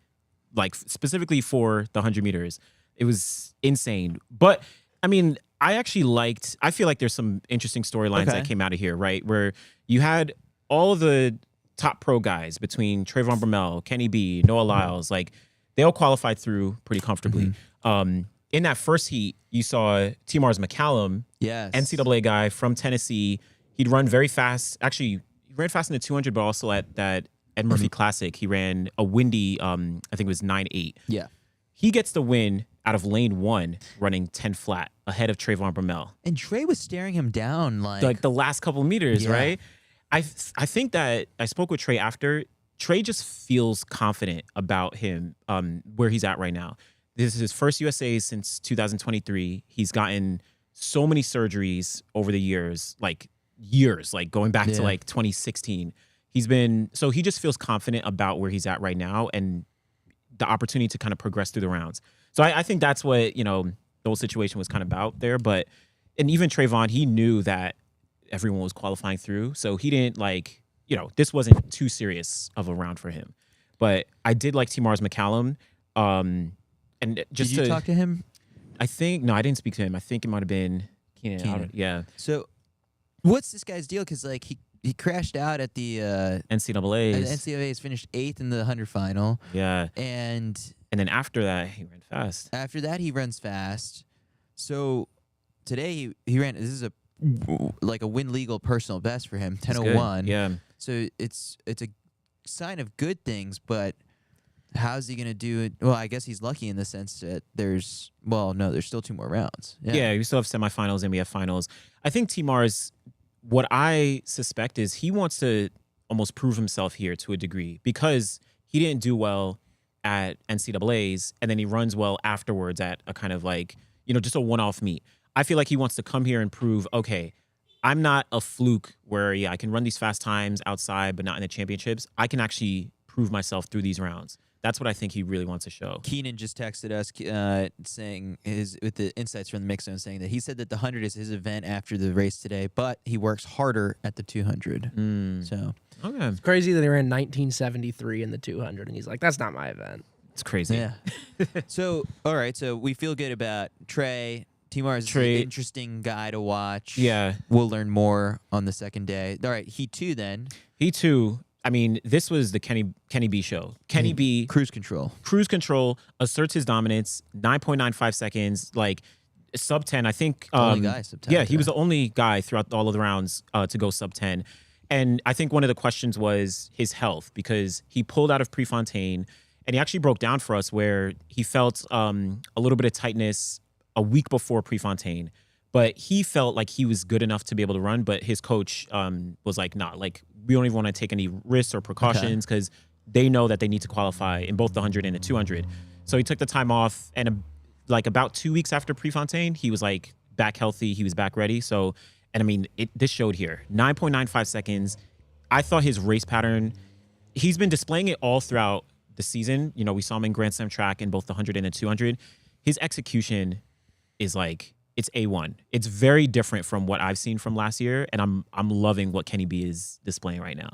like specifically for the 100 meters. It was insane. But, I mean, I feel like there's some interesting storylines that came out of here, right? Where you had all of the top pro guys between Trayvon Bromell, Kenny B, Noah Lyles, like they all qualified through pretty comfortably. In that first heat, you saw T-Mars McCallum, Yes. NCAA guy from Tennessee. He'd run very fast. Actually, he ran fast in the 200, but also at that Ed Murphy Classic, he ran a windy, I think it was 9.8. Yeah. He gets the win out of lane 1, running 10 flat ahead of Trayvon Bromell. And Trey was staring him down like The last couple meters, Yeah. right? I think that I spoke with Trey after. Trey just feels confident about him, where he's at right now. This is his first USA since 2023. He's gotten so many surgeries over the years, like going back to like 2016. He just feels confident about where he's at right now and the opportunity to kind of progress through the rounds. So I think that's what, the whole situation was kind of about there. And even Trayvon, he knew that everyone was qualifying through. So he didn't this wasn't too serious of a round for him. But I did like T-Mars McCallum. And just Did you talk to him? I didn't speak to him. I think it might have been Keenan. Keenan. Yeah. So what's this guy's deal? Because like he crashed out at the NCAAs. NCAAs, finished 8th in the 100 final. Yeah. And then after that, he ran fast. after that, he runs fast. So today he ran. This is a win legal personal best for him, 10:01. Yeah. So it's a sign of good things, but how's he gonna do it? Well, I guess he's lucky in the sense that there's still 2 more rounds. Yeah, we still have semifinals and we have finals. I think T-Mars, what I suspect is he wants to almost prove himself here to a degree because he didn't do well at NCAAs and then he runs well afterwards at a kind of just a one-off meet. I feel like he wants to come here and prove, okay, I'm not a fluke where, I can run these fast times outside but not in the championships. I can actually prove myself through these rounds. That's what I think he really wants to show. Keenan just texted us saying with the insights from the mix zone, saying that he said that the 100 is his event after the race today, but he works harder at the 200. So Okay. It's crazy that he ran 1973 in the 200, and he's like, that's not my event. It's crazy. yeah. So all right, so we feel good about Trey. T-Mars is an interesting guy to watch. Yeah. We'll learn more on the second day. All right, Heat 2 then. He too. I mean, this was the Kenny B show. Kenny B, Cruise control, asserts his dominance, 9.95 seconds, like sub 10. I think only guy sub 10. Yeah, he was the only guy throughout all of the rounds to go sub 10. And I think one of the questions was his health because he pulled out of Prefontaine and he actually broke down for us where he felt a little bit of tightness a week before Prefontaine. But he felt like he was good enough to be able to run, but his coach was like, nah, we don't even want to take any risks or precautions because they know that they need to qualify in both the 100 and the 200. So he took the time off, and about 2 weeks after Prefontaine, he was back healthy, he was back ready. So, and I mean, this showed here, 9.95 seconds. I thought his race pattern he's been displaying it all throughout the season. You know, we saw him in Grand Slam track in both the 100 and the 200. His execution is like, it's A1. It's very different from what I've seen from last year, and I'm loving what Kenny B is displaying right now.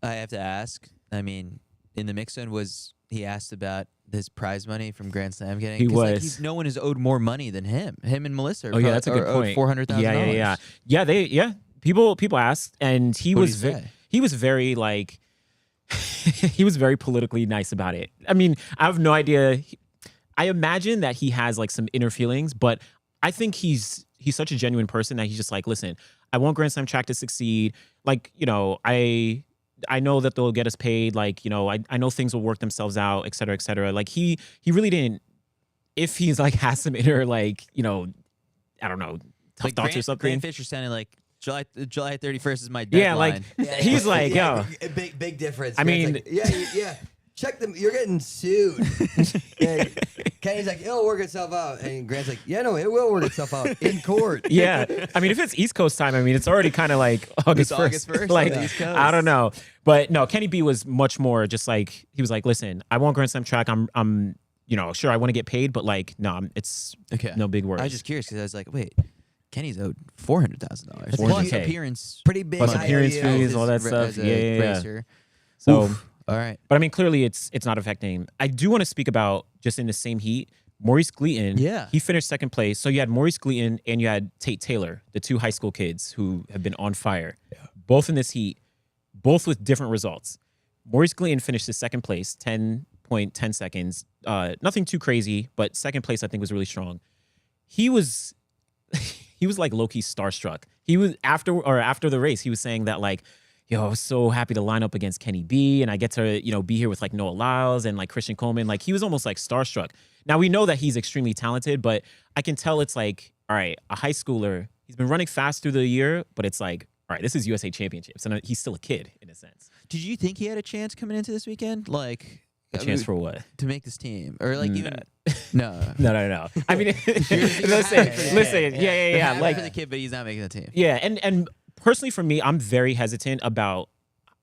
I have to ask. I mean, in the mix zone, was he asked about this prize money from Grand Slam getting? He 'Cause, was. Like, no one has owed more money than him. Him and Melissa. Oh yeah, that's a good point. $400,000. Yeah. People asked, and he What was did he say? he was very like he was very politically nice about it. I mean, I have no idea. I imagine that he has like some inner feelings, but I think he's such a genuine person that he's just like, listen, I want Grand Slam track to succeed. Like, you know, I know that they'll get us paid. Like, you know, I know things will work themselves out, et cetera, et cetera. Like he really didn't, if he's like has some inner, like, you know, I don't know, tough Like thoughts or something. Grant Fisher sounded like July 31st is my deadline. Yeah, like he's like, yo. Big difference. I mean, like, yeah. Check them. You're getting sued. And Kenny's like, it'll work itself out. And Grant's like, yeah, no, it will work itself out in court. Yeah. I mean, if it's East Coast time, I mean, it's already kind of like August 1st. August 1st Like, on the East Coast. I don't know. But no, Kenny B was much more just like, he was like, listen, I want Grand Slam track. I'm you know, sure, I want to get paid, but like, no, it's Okay. no big worries. I was just curious because I was like, wait, Kenny's owed $400,000 plus 400K. appearance, Pretty big. Plus appearance IOU. fees, all that as stuff. a Yeah. racer. So, Oof. All right. but I mean, clearly it's not affecting him. I do want to speak about just in the same heat, Maurice Gleaton. Yeah. He finished second place. So you had Maurice Gleaton and you had Tate Taylor, the two high school kids who have been on fire. Yeah. Both in this heat, both with different results. Maurice Gleaton finished his second place, 10.10 seconds. Nothing too crazy, but second place I think was really strong. He was like low-key starstruck. He was after the race, he was saying that like, yo, I was so happy to line up against Kenny B, and I get to, you know, be here with like Noah Lyles and like Christian Coleman. Like he was almost like starstruck. Now we know that he's extremely talented, but I can tell it's like, all right, a high schooler, he's been running fast through the year, but it's like, all right, this is USA Championships, and he's still a kid in a sense. Did you think he had a chance coming into this weekend? Like A chance for what? to make this team, or like even no. No. I mean, listen. Yeah. Happy Like for the kid, but he's not making the team. yeah, and personally for me, I'm very hesitant about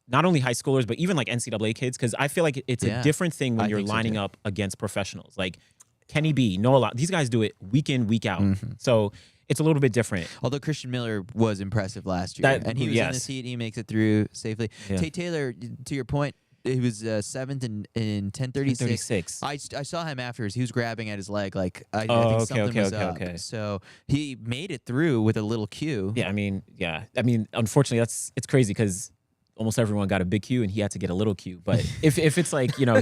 not only high schoolers, but even like NCAA kids, because I feel like it's a different thing when I you're think so, lining too. up against professionals. Like Kenny B, Noah Lyles, these guys do it week in, week out. So it's a little bit different. Although Christian Miller was impressive last year, and he was in the seat, he makes it through safely. Yeah. Tate Taylor, to your point, he was seventh in 10:36. I saw him afterwards. He was grabbing at his leg, like I think something was up. So he made it through with a little cue. Yeah, I mean, unfortunately, it's crazy because almost everyone got a big cue and he had to get a little cue. But if it's like, you know,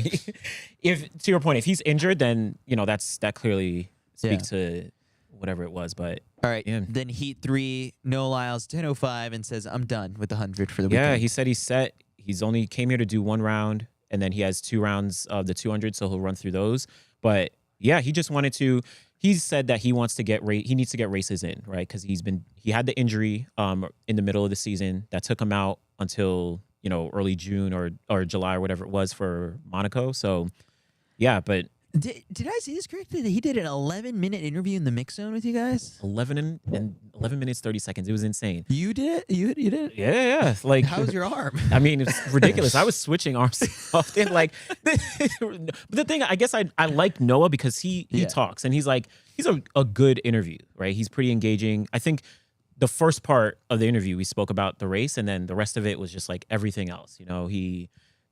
if to your point, if he's injured, then you know that clearly speaks to whatever it was. But All right. Yeah. Then heat 3, Noah Lyles, 10:05, and says, I'm done with the 100 for the yeah, weekend. he said he's set. He's only came here to do one round, and then he has 2 rounds of the 200, so he'll run through those. But yeah, he just wanted to. He said that he wants to he needs to get races in, right? Because he had the injury in the middle of the season that took him out until, you know, early June or July or whatever it was for Monaco. So yeah, but Did I see this correctly? That he did an 11-minute interview in the mix zone with you guys? 11 minutes 30 seconds. It was insane. You did it? You did it? Yeah. Like How's your arm? I mean, it's ridiculous. I was switching arms often. Like, but the thing, I guess I like Noah because he talks and he's a good interview, right? He's pretty engaging. I think the first part of the interview, we spoke about the race, and then the rest of it was just like everything else. You know, he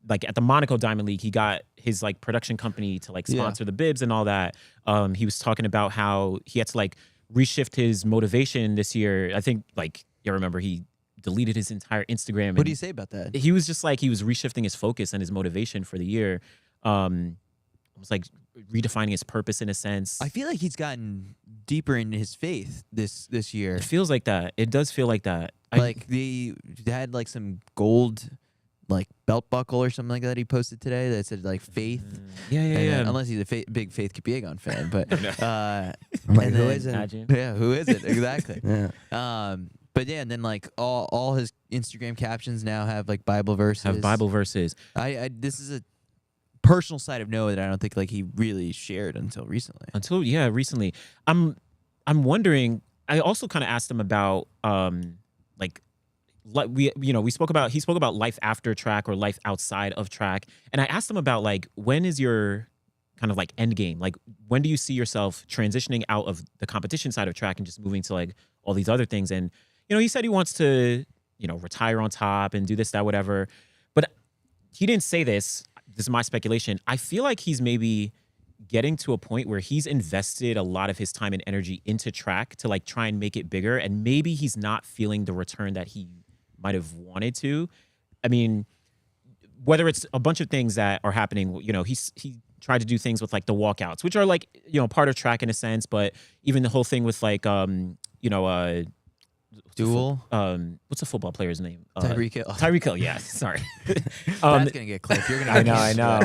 like at the Monaco Diamond League, he got his like production company to like sponsor the bibs and all that. He was talking about how he had to like reshift his motivation this year. I think like you remember he deleted his entire Instagram. What do you say about that? He was just like he was reshifting his focus and his motivation for the year. It was like redefining his purpose in a sense. I feel like he's gotten deeper in his faith this year. It feels like that. It does feel like that. Like they had like some gold like belt buckle or something like that he posted today that said like faith. Yeah. Unless he's a big Faith Kipiegon fan, but Like, and who then- isn't? Imagine. Yeah, who is it exactly? Yeah. But yeah, and then like all his Instagram captions now have like Bible verses. Have Bible verses. I this is a personal side of Noah that I don't think like he really shared until recently. Recently. I'm wondering. I also kind of asked him about like he spoke about life after track or life outside of track, and I asked him about like, when is your kind of like end game? Like, when do you see yourself transitioning out of the competition side of track and just moving to like all these other things? And he said he wants to retire on top and do this, that, whatever, but he didn't say this. This is my speculation. I feel like he's maybe getting to a point where he's invested a lot of his time and energy into track to like try and make it bigger, and maybe he's not feeling the return that he might have wanted to. I mean, whether it's a bunch of things that are happening, he tried to do things with like the walkouts, which are like part of track in a sense, but even the whole thing with like Duel. What's the football player's name? Tyreek Hill. Tyreek Hill. Yeah, sorry. That's gonna get clipped. You're gonna. I know.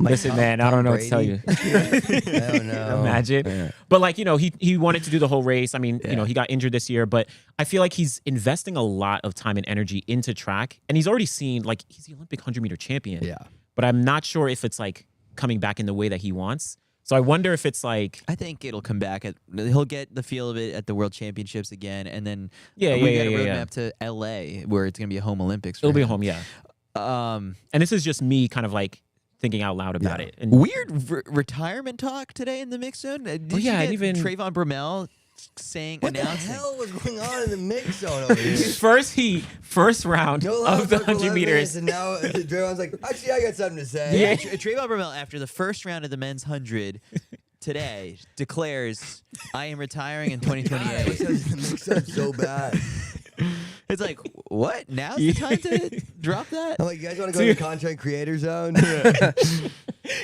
Listen, man, I don't know what to tell you. I don't know. Imagine. Yeah. But like he wanted to do the whole race. I mean, he got injured this year, but I feel like he's investing a lot of time and energy into track, and he's already seen like he's the Olympic 100-meter champion. Yeah. But I'm not sure if it's like coming back in the way that he wants. So I wonder if it's like, I think it'll come back. He'll get the feel of it at the World Championships again, and then we got a roadmap to LA where it's gonna be a home Olympics. It'll be a home, yeah. And this is just me kind of like thinking out loud about it. And weird retirement talk today in the mix zone. Did you get even Trayvon Bromell what announcing? the hell was going on in the mix zone over here? first round of the 100 meters. And now Draymond's like, actually, I got something to say. Yeah, Trayvon Bromell, after the first round of the men's 100 today, declares, I am retiring in 2028. The mix zone's so bad. It's like, what? Now's the time to drop that? I'm like, you guys want to go to the content creator zone?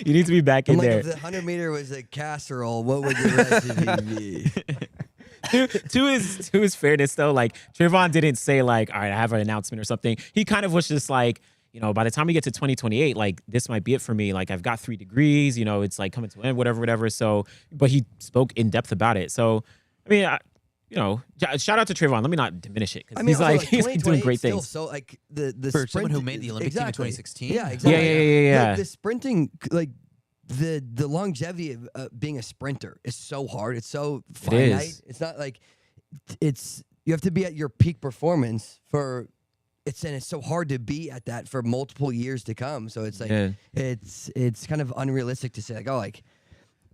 You need to be back in there. If the 100-meter was a casserole, what would the recipe be? To his fairness though, like Trayvon didn't say like, all right, I have an announcement or something. He kind of was just like, by the time we get to 2028, like this might be it for me. Like I've got 3 degrees, it's like coming to an end, whatever. So, but he spoke in depth about it. So, I mean, shout out to Trayvon. Let me not diminish it because he's doing great things. So like the for sprint, someone who made the Olympic team in 2016. Yeah, exactly. Yeah. The sprinting, like the longevity of being a sprinter is so hard. It's so finite. It's not like you have to be at your peak performance and it's so hard to be at that for multiple years to come. So it's like it's kind of unrealistic to say like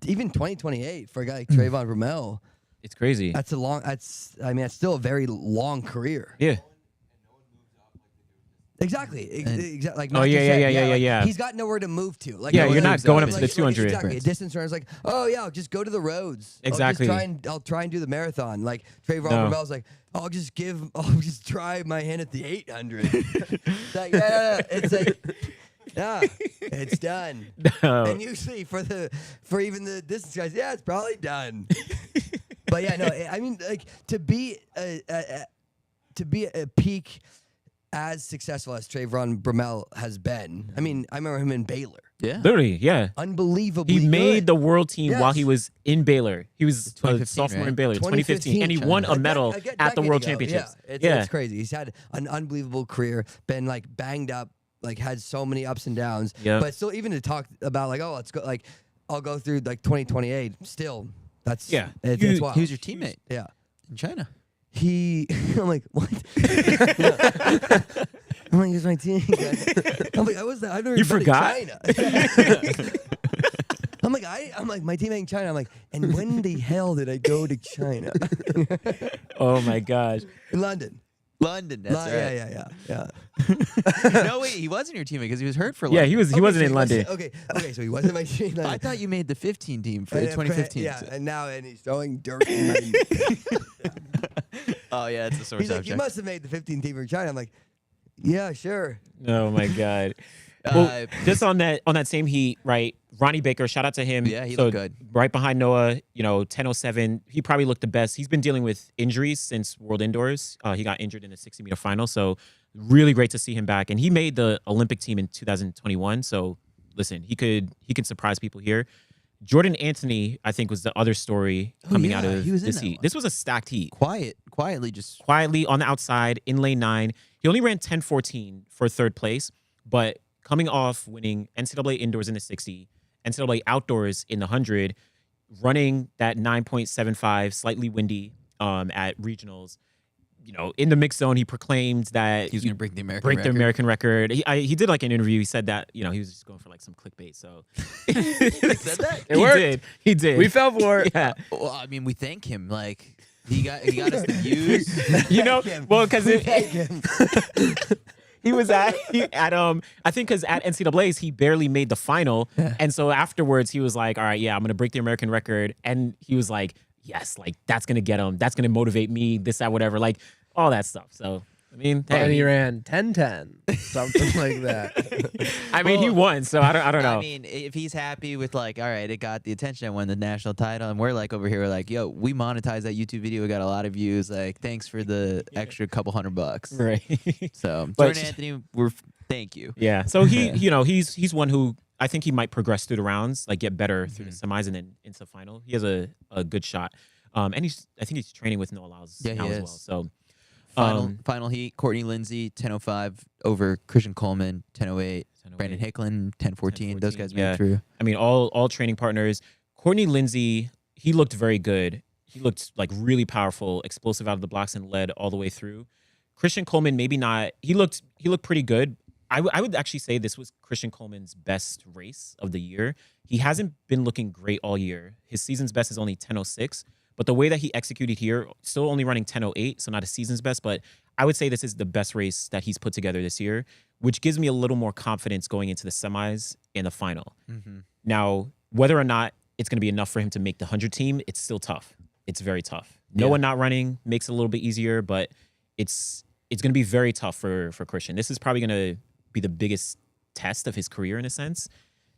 even 2028 for a guy like Trayvon Bromell. It's crazy. That's still a very long career. Yeah. Exactly. Like oh yeah. He's got nowhere to move to. Like you're not going up to the 200. Exactly. A distance runner's like, I'll just go to the roads. Exactly. I'll try and do the marathon. Like Trayvon Bromell's like, I'll just try my hand at the 800. It's like, no. It's like, yeah, it's done. No. And usually for even the distance guys, it's probably done. But yeah, no, I mean, like to be a peak as successful as Trayvon Bromell has been. I mean, I remember him in Baylor. Yeah, literally, yeah, unbelievably. He made good. the world team while he was in Baylor. He was a 2015, sophomore in Baylor, 2015, and he won a medal at the World Championships. Yeah, it's crazy. He's had an unbelievable career. Been like banged up, like had so many ups and downs. Yep. But still, even to talk about like, let's go, like I'll go through like 2028. Still, that's it's wild. He was your teammate. Yeah, in China. I'm like, what? I'm like, he's my team. I'm like, I've never You been forgot? to China. I'm like, my teammate in China. I'm like, and when the hell did I go to China? Oh my gosh. In London. That's right. Yeah. No, wait, he wasn't your teammate because he was hurt for. Yeah, London. he wasn't in London. Okay, so he wasn't my team. I thought you made the 15 team for 2015. Yeah, and he's throwing dirt in my Oh yeah, it's a sore He's like, subject. you must have made the 15 team for China. I'm like, yeah, sure. Oh my god. Well, just on that same heat, right? Ronnie Baker, shout out to him. Yeah, he looked good. Right behind Noah, 10:07. He probably looked the best. He's been dealing with injuries since World Indoors. He got injured in the 60-meter final, so really great to see him back. And he made the Olympic team in 2021. So listen, he could surprise people here. Jordan Anthony, I think, was the other story coming out of this heat. This was a stacked heat. Quietly on the outside in lane 9. He only ran 10:14 for third place, but coming off winning NCAA indoors in the 60, NCAA outdoors in the 100, running that 9.75, slightly windy at regionals. in the mixed zone, he proclaimed that He was going to break the American record. He did like an interview. He said that he was just going for like some clickbait. So He said that? It worked. He did. We fell for it. Yeah. Well, I mean, we thank him. Like he got us the views. Well, because he was at I think because at NCAA's he barely made the final, and so afterwards he was like, all right, yeah, I'm gonna break the American record, and he was like, yes, like that's gonna get him, that's gonna motivate me, this, that, whatever, like all that stuff. So I mean, and he ran 10:10, something like that. I mean, he won, so I don't know. I mean, if he's happy with like, all right, it got the attention, I won the national title, and we're like over here, we're like, yo, we monetized that YouTube video, we got a lot of views. Like, thanks for the extra couple $100. Right. So, But- Jordan Anthony, thank you. Yeah. So he's one who I think he might progress through the rounds, like get better through the semis and then into the final. He has a good shot. And I think he's training with Noah Lyles Yeah, now he as is. well. So Final heat, Courtney Lindsay, 10:05 over Christian Coleman, 10:08. Brandon Hicklin, 10:14. Those guys made it through. I mean, all training partners. Courtney Lindsay, he looked very good. He looked like really powerful, explosive out of the blocks and led all the way through. Christian Coleman, maybe not. He looked pretty good. I would actually say this was Christian Coleman's best race of the year. He hasn't been looking great all year. His season's best is only 10:06. But the way that he executed here, still only running 10:08, so not a season's best, but I would say this is the best race that he's put together this year, which gives me a little more confidence going into the semis and the final. Mm-hmm. Now, whether or not it's going to be enough for him to make the 100 team, it's still tough. It's very tough. No one not running makes it a little bit easier, but it's going to be very tough for Christian. This is probably going to be the biggest test of his career in a sense.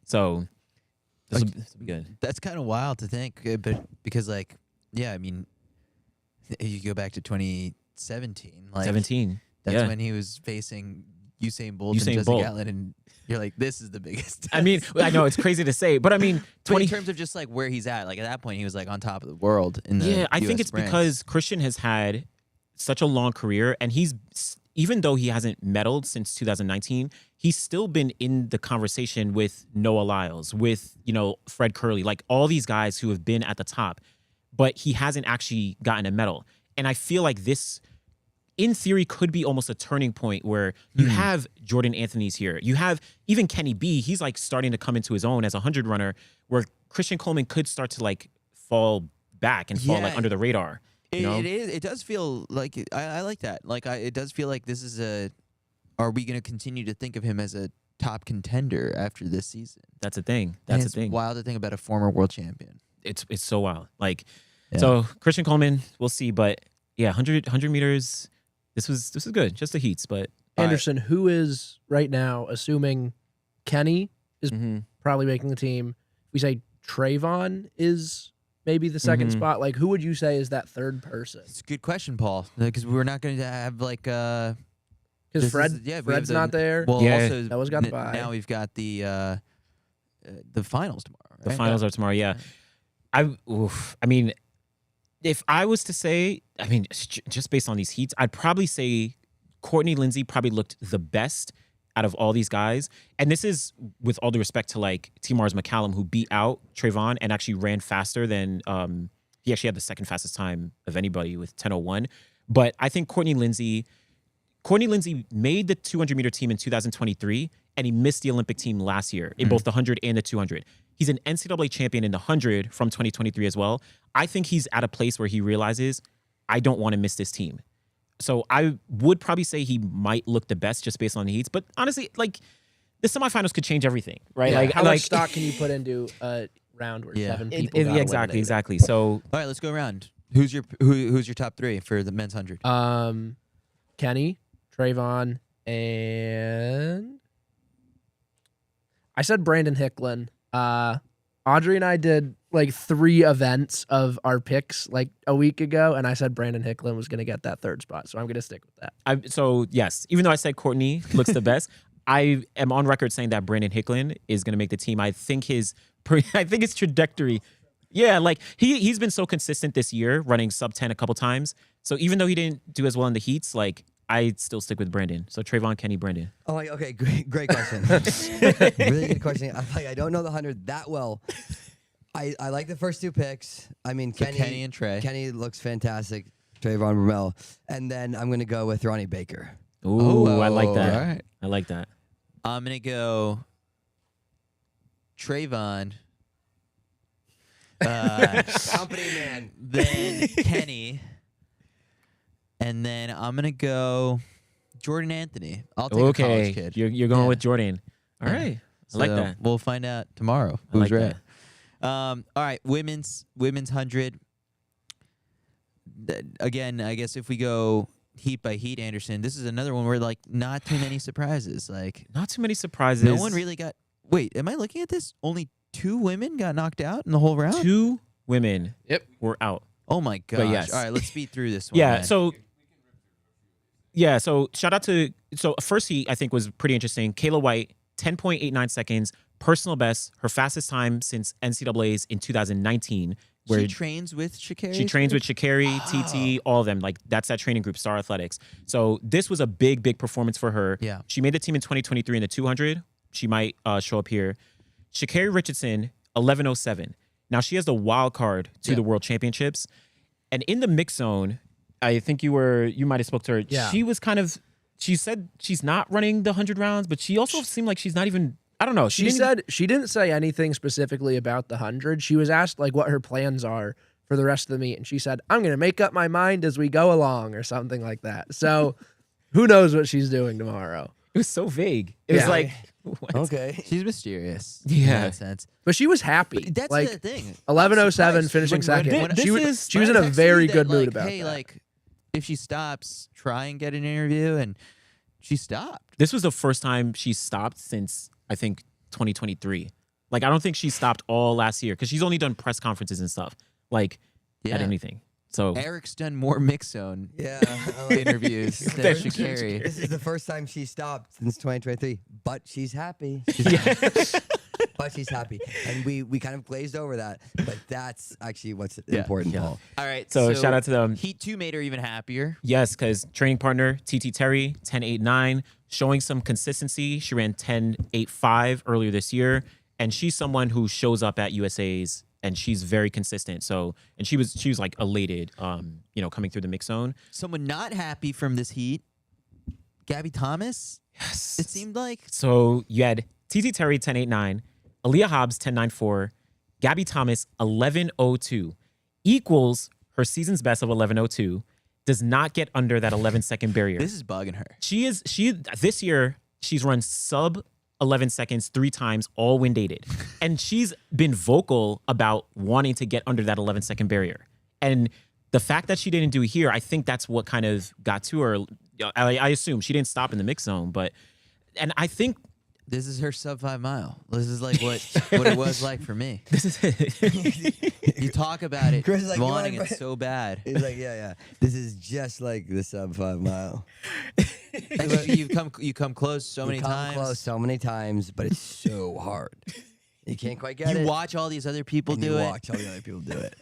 So this will be good. That's kind of wild to think, but because like, yeah, I mean, you go back to 2017, like 17. That's when he was facing Usain Bolt and Jesse Gatlin, and you're like, this is the biggest test. I mean, I know it's crazy to say, but I mean, in terms of just like where he's at, like at that point, he was like on top of the world in the I think US it's sprints. because Christian has had such a long career, and he's, even though he hasn't medaled since 2019, he's still been in the conversation with Noah Lyles, with Fred Curley, like all these guys who have been at the top, but he hasn't actually gotten a medal. And I feel like this, in theory, could be almost a turning point where you have Jordan Anthony's here. You have even Kenny B. He's like starting to come into his own as a 100 runner, where Christian Coleman could start to like fall back and fall like under the radar. It is. It does feel like I like that. Like it does feel like this is are we going to continue to think of him as a top contender after this season? That's a thing. That's it's a thing. Wild to think about a former world champion. It's so wild. Like, so Christian Coleman, we'll see. But yeah, 100 meters. This was good. Just the heats, but Anderson, who is right now, assuming Kenny is probably making the team, we say Trayvon is maybe the second spot. Like, who would you say is that third person? It's a good question, Paul, because we're not going to have like Because Fred's Fred's not there. Well, also that was got the bye. now we've got the finals tomorrow. Right? the finals are tomorrow. Yeah, I mean, if I was to say, I mean, just based on these heats, I'd probably say Courtney Lindsay probably looked the best out of all these guys. And this is with all due respect to like T-Mars McCallum, who beat out Trayvon and actually ran faster than he actually had the second fastest time of anybody with 10:01. But I think Courtney Lindsay made the 200-meter team in 2023, and he missed the Olympic team last year in both the 100 and the 200. He's an NCAA champion in the 100 from 2023 as well. I think he's at a place where he realizes, I don't want to miss this team. So I would probably say he might look the best just based on the heats. But honestly, like, the semifinals could change everything, right? Yeah. Like, How much stock can you put into a round where 7 people got exactly. So All right, let's go around. Who's your top three for the men's 100? Kenny, Trayvon, and I said Brandon Hicklin. Audrey and I did like 3 events of our picks like a week ago, and I said Brandon Hicklin was going to get that third spot, so I'm going to stick with that. So yes, even though I said Courtney looks the best, I am on record saying that Brandon Hicklin is going to make the team. I think his trajectory, like he's been so consistent this year, running sub 10 a couple times. So even though he didn't do as well in the heats, like, I'd still stick with Brandon. So Trayvon, Kenny, Brandon. Oh, okay, great question. Really good question. I don't know the 100 that well. I like the first 2 picks. I mean, Kenny and Trey. Kenny looks fantastic. Trayvon Bromell. And then I'm going to go with Ronnie Baker. Ooh, I like that. All right. I like that. I'm gonna go Trayvon. Company man. Then Kenny. And then I'm gonna go Jordan Anthony. I'll take a college kid. You're going Yeah. with Jordan. All Yeah. right. I like So that. We'll find out tomorrow I who's like right. All right, women's 100. Again, I guess if we go heat by heat, Anderson, this is another one where like not too many surprises. Like Not too many surprises. no one really got. Wait, am I looking at this? Only 2 women got knocked out in the whole round. 2 women Yep. were out. Oh my gosh! yes. All right, let's speed through this one. Yeah. then. So shout out to first heat I think was pretty interesting. Kayla White, 10.89 seconds, personal best, her fastest time since NCAA's in 2019. Where she trains with Sha'Carri. she trains with Sha'Carri, TT, all of them. Like that's that training group, Star Athletics. So this was a big performance for her. Yeah. She made the team in 2023 in the 200. She might show up here. Sha'Carri Richardson, 11:07. Now she has the wild card to the World Championships, and in the mix zone, I think you might have spoke to her. Yeah. She said she's not running the 100 rounds, but she also seemed like she's not even. I don't know. She said she didn't say anything specifically about the 100. She was asked like what her plans are for the rest of the meet, and she said, "I'm going to make up my mind as we go along," or something like that. So, who knows what she's doing tomorrow? it was so vague. It was Yeah. like, what? Okay. She's mysterious. Yeah. in that sense. But she was happy. But that's like the thing. 11:07 Surprised. finishing When- second. when- This she was is- she was in I a texted very you that, good mood like, about hey, that. like if she stops, try and get an interview, and she stopped. This was the first time she stopped since I think 2023. Like I don't think she stopped all last year because she's only done press conferences and stuff like Yeah. at anything. So Eric's done more mix zone Yeah. interviews than Sha'Carri. This is the first time she stopped since 2023, but she's happy. But she's happy. And we kind of glazed over that, but that's actually what's important, Paul. All right. So shout out to them. Heat 2 made her even happier. Yes, because training partner TT Terry 10.89, showing some consistency. She ran 10.85 earlier this year, and she's someone who shows up at USA's and she's very consistent. So and she was like elated, coming through the mix zone. Someone not happy from this heat, Gabby Thomas. Yes, It seemed like so. You had TT Terry 10.89, Aaliyah Hobbs 10.94, Gabby Thomas 11.02, equals her season's best of 11.02. Does not get under that 11-second barrier. this is bugging her. She this year she's run sub 11 seconds 3 times, all wind dated. And she's been vocal about wanting to get under that 11-second barrier. And the fact that she didn't do it here, I think that's what kind of got to her. I assume she didn't stop in the mix zone, and I think This is her sub 5 mile. This is like what it was like for me. this is it. You talk about it, Chris is like, you wanting wanna- it so bad. He's like, yeah. This is just like the sub 5 mile. And you come close so many You come times. close so many times, but it's so hard. You can't quite get it. You watch all these other people and do you it. watch all the other people do it.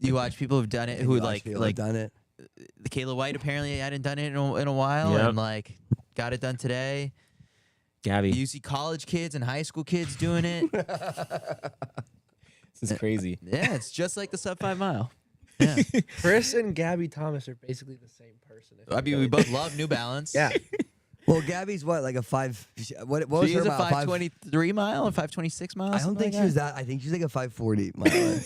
You watch people who've done it And who you watch like people who've done it. Kayla White apparently hadn't done it in a while Yep. and like got it done today. Gabby, You see college kids and high school kids doing it. this is crazy. Yeah, it's just like the sub 5 mile. Yeah. Chris and Gabby Thomas are basically the same person. I mean, we both love New Balance. Yeah. Well, Gabby's what, like a 5? What was She her was a mile? 523 mile or 526 miles. I don't think she was that. I think she's like a 540 mile.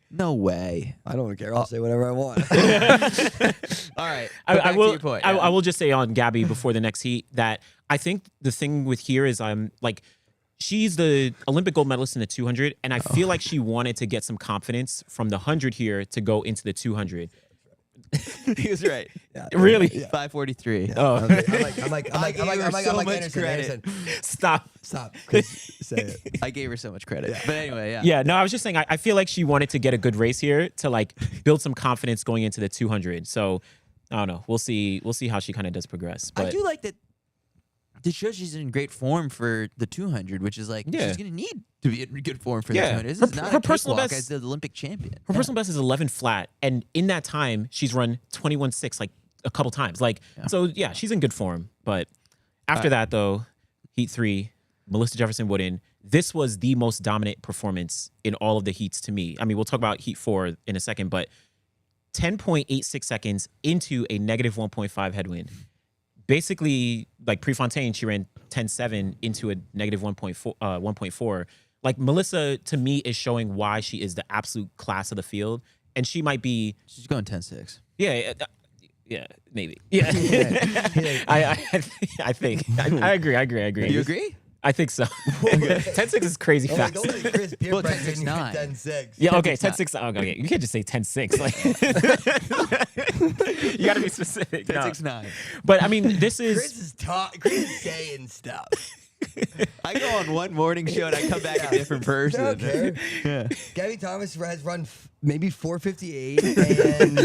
No way. I don't care. I'll say whatever I want. All right. I back to will. your point. I will just say on Gabby before the next heat that I think the thing with here is she's the Olympic gold medalist in the 200, and I feel like she wanted to get some confidence from the 100 here to go into the 200. He was right. Yeah. Really? 543. Oh, I'm like Anderson. credit. stop. Stop. Chris, say it. I gave her so much credit. But anyway, yeah. Yeah, no, I was just saying I feel like she wanted to get a good race here to like build some confidence going into the 200. So I don't know. We'll see how she kind of does progress. But I do like that. To show she's in great form for the 200, which is like Yeah. she's gonna need to be in good form for Yeah. the 200. This Her- is not her a personal cakewalk best- as the Olympic champion. her personal best is 11 flat, and in that time she's run 21.6 like a couple times. So yeah, she's in good form. But after that though, heat 3, Melissa Jefferson Wooden. This was the most dominant performance in all of the heats to me. I mean, we'll talk about heat 4 in a second, but 10.86 seconds into a negative 1.5 headwind. Basically, like Prefontaine, she ran 10.7 into a negative 1.4. Like Melissa, to me, is showing why she is the absolute class of the field, and she might be. She's going 10.6. Yeah, maybe. Yeah, I think. I agree. You agree? I think so. 10.6 is crazy fast. Don't let Chris peer Well, pressure 10.69. 10.6. Yeah, okay, 10.6. Okay, you can't just say 10.6. Like, you got to be specific. 10.69. But I mean, this is. Chris is saying stuff. I go on one morning show and I come back a different person. Okay. Yeah. Gabby Thomas has run maybe 4:58 and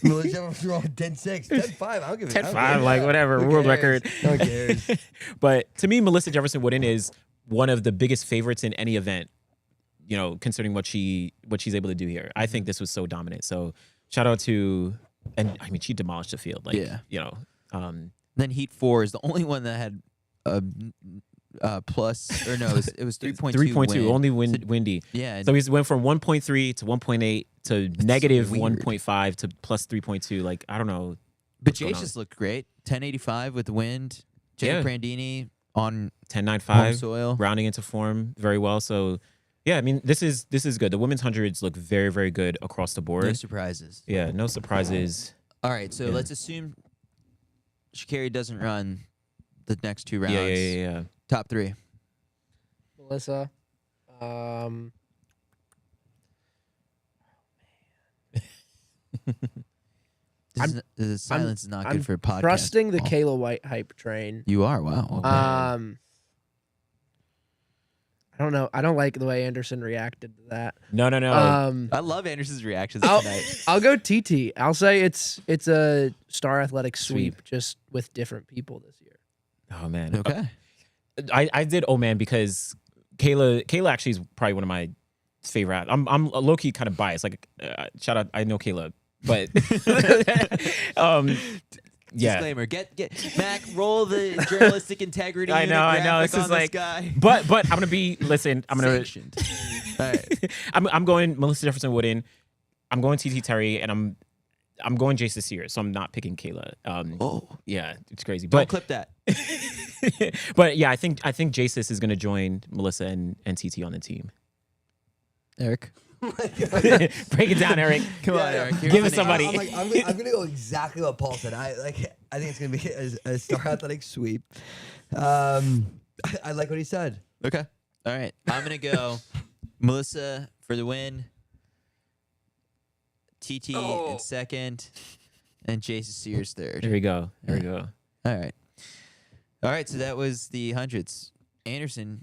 Melissa Jefferson run 10.6, 10.5. I don't give a 10.5, like whatever, Who world cares? record. Who cares? But to me, Melissa Jefferson Wooden is one of the biggest favorites in any event, you know, considering what she's able to do here. I think this was so dominant. So shout out to, and I mean, she demolished the field. Like, you know. Then Heat 4 is the only one that had plus, or no, it was 3.2. 3.2, only windy. Yeah. So he went from 1.3 to 1.8 to negative weird. 1.5 to plus 3.2. Like, I don't know. But Jace's looked great. 10.85 with the wind. Jenny Prandini on 10.95 home soil. rounding into form very well. So, yeah, I mean, this is good. The women's hundreds look very, very good across the board. No surprises. Yeah, no surprises. All right, so let's assume Sha'Carri doesn't run the next two rounds. Yeah. Top three. Melissa. The silence is not good for a podcast. Trusting the Kayla White hype train. You are, wow. Okay. I don't know. I don't like the way Anderson reacted to that. No. I love Anderson's reactions tonight. I'll go TT. I'll say it's a Star Athletic sweep, just with different people this year. Oh man. Okay. I did. Oh man, because Kayla actually is probably one of my favorite. I'm low key kind of biased. Like shout out. I know Kayla, but yeah. Disclaimer. Get Mac. Roll the journalistic integrity. I know. This is like, guy. but I'm gonna be. Listen, I'm gonna. Sanctioned. All right. I'm going Melissa Jefferson Wooden. I'm going TT Terry, and I'm going Jace this year, so I'm not picking Kayla. Yeah, it's crazy. Don't But clip that. but yeah, I think Jace is gonna join Melissa and TT on the team. Eric. Break it down, Eric. Come on, Eric. Give us somebody. I'm gonna go exactly what Paul said. I think it's gonna be a Star Athletic sweep. I like what he said. Okay. All right. I'm going to go Melissa for the win, TT in second, and Jason Sears third. There we go. All right. All right. So that was the hundreds. Anderson,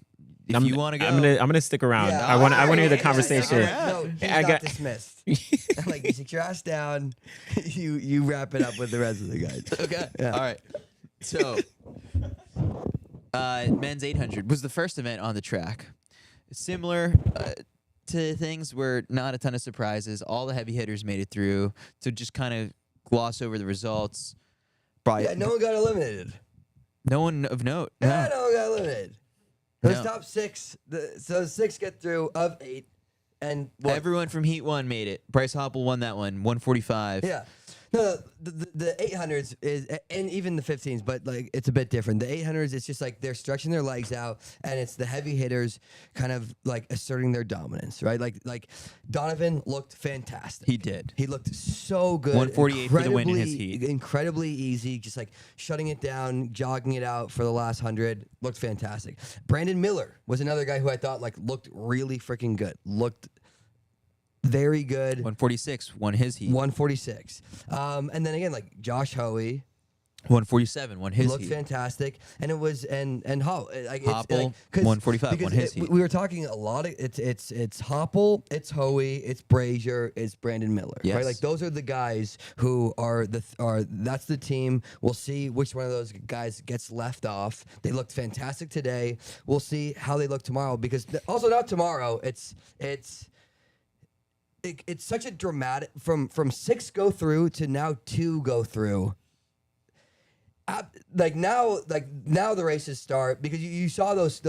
if you want to go. I'm gonna stick around. Yeah, I want to hear the yeah, conversation. No, he's I not got- dismissed. I'm like, you sit your ass down. You wrap it up with the rest of the guys. Okay. Yeah. All right. So, men's 800 was the first event on the track. Similar to things where not a ton of surprises. All the heavy hitters made it through. So just kind of gloss over the results. Probably Yeah, no one got eliminated. no one of note. No, no one got eliminated. Those No. top six, so 6 get through of 8, and what? Everyone from Heat 1 made it. Bryce Hoppel won that one, 145. Yeah. No, the 800s is, and even the 15s, but like it's a bit different. The 800s, it's just like they're stretching their legs out, and it's the heavy hitters kind of like asserting their dominance, right? Like Donovan looked fantastic. He did. He looked so good. 148 for the win in his Incredibly- heat. Incredibly easy, just like shutting it down, jogging it out for the last 100. Looked fantastic. Brandon Miller was another guy who I thought like looked really freaking good. Looked very good. 146 won his heat. 146. And then again, like Josh Hoey 147 won his looked heat. fantastic, and it was and Ho like Hoppel, 'cause- 145 because won his heat. we were talking a lot of it's Hoppel, it's Hoey, it's Brazier, it's Brandon Miller, Yes. right? Like those are the guys who are that's the team. We'll see which one of those guys gets left off. They looked fantastic today. We'll see how they look tomorrow, because also not tomorrow. It's such a dramatic from 6 go through to now 2 go through. Now the races start, because you saw those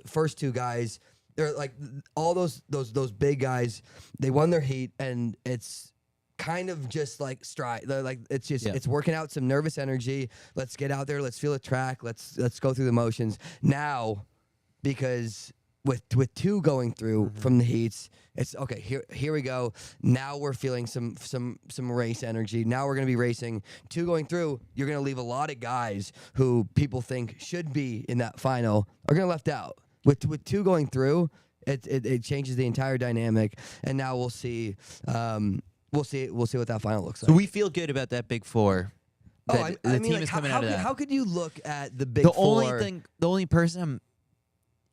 first 2 guys they're like all those big guys. They won their heat, and it's kind of just like stride. They're like it's just it's working out some nervous energy. Let's get out there. Let's feel the track. Let's go through the motions now, because with 2 going through from the heats, it's okay. Here we go. Now we're feeling some race energy. Now we're gonna be racing. 2 going through, you're gonna leave a lot of guys who people think should be in that final are gonna left out. With 2 going through, it changes the entire dynamic, and now we'll see. We'll see what that final looks like. So we feel good about that big 4. I The mean, team like, is coming out of that. How could you look at the big 4? The only person I'm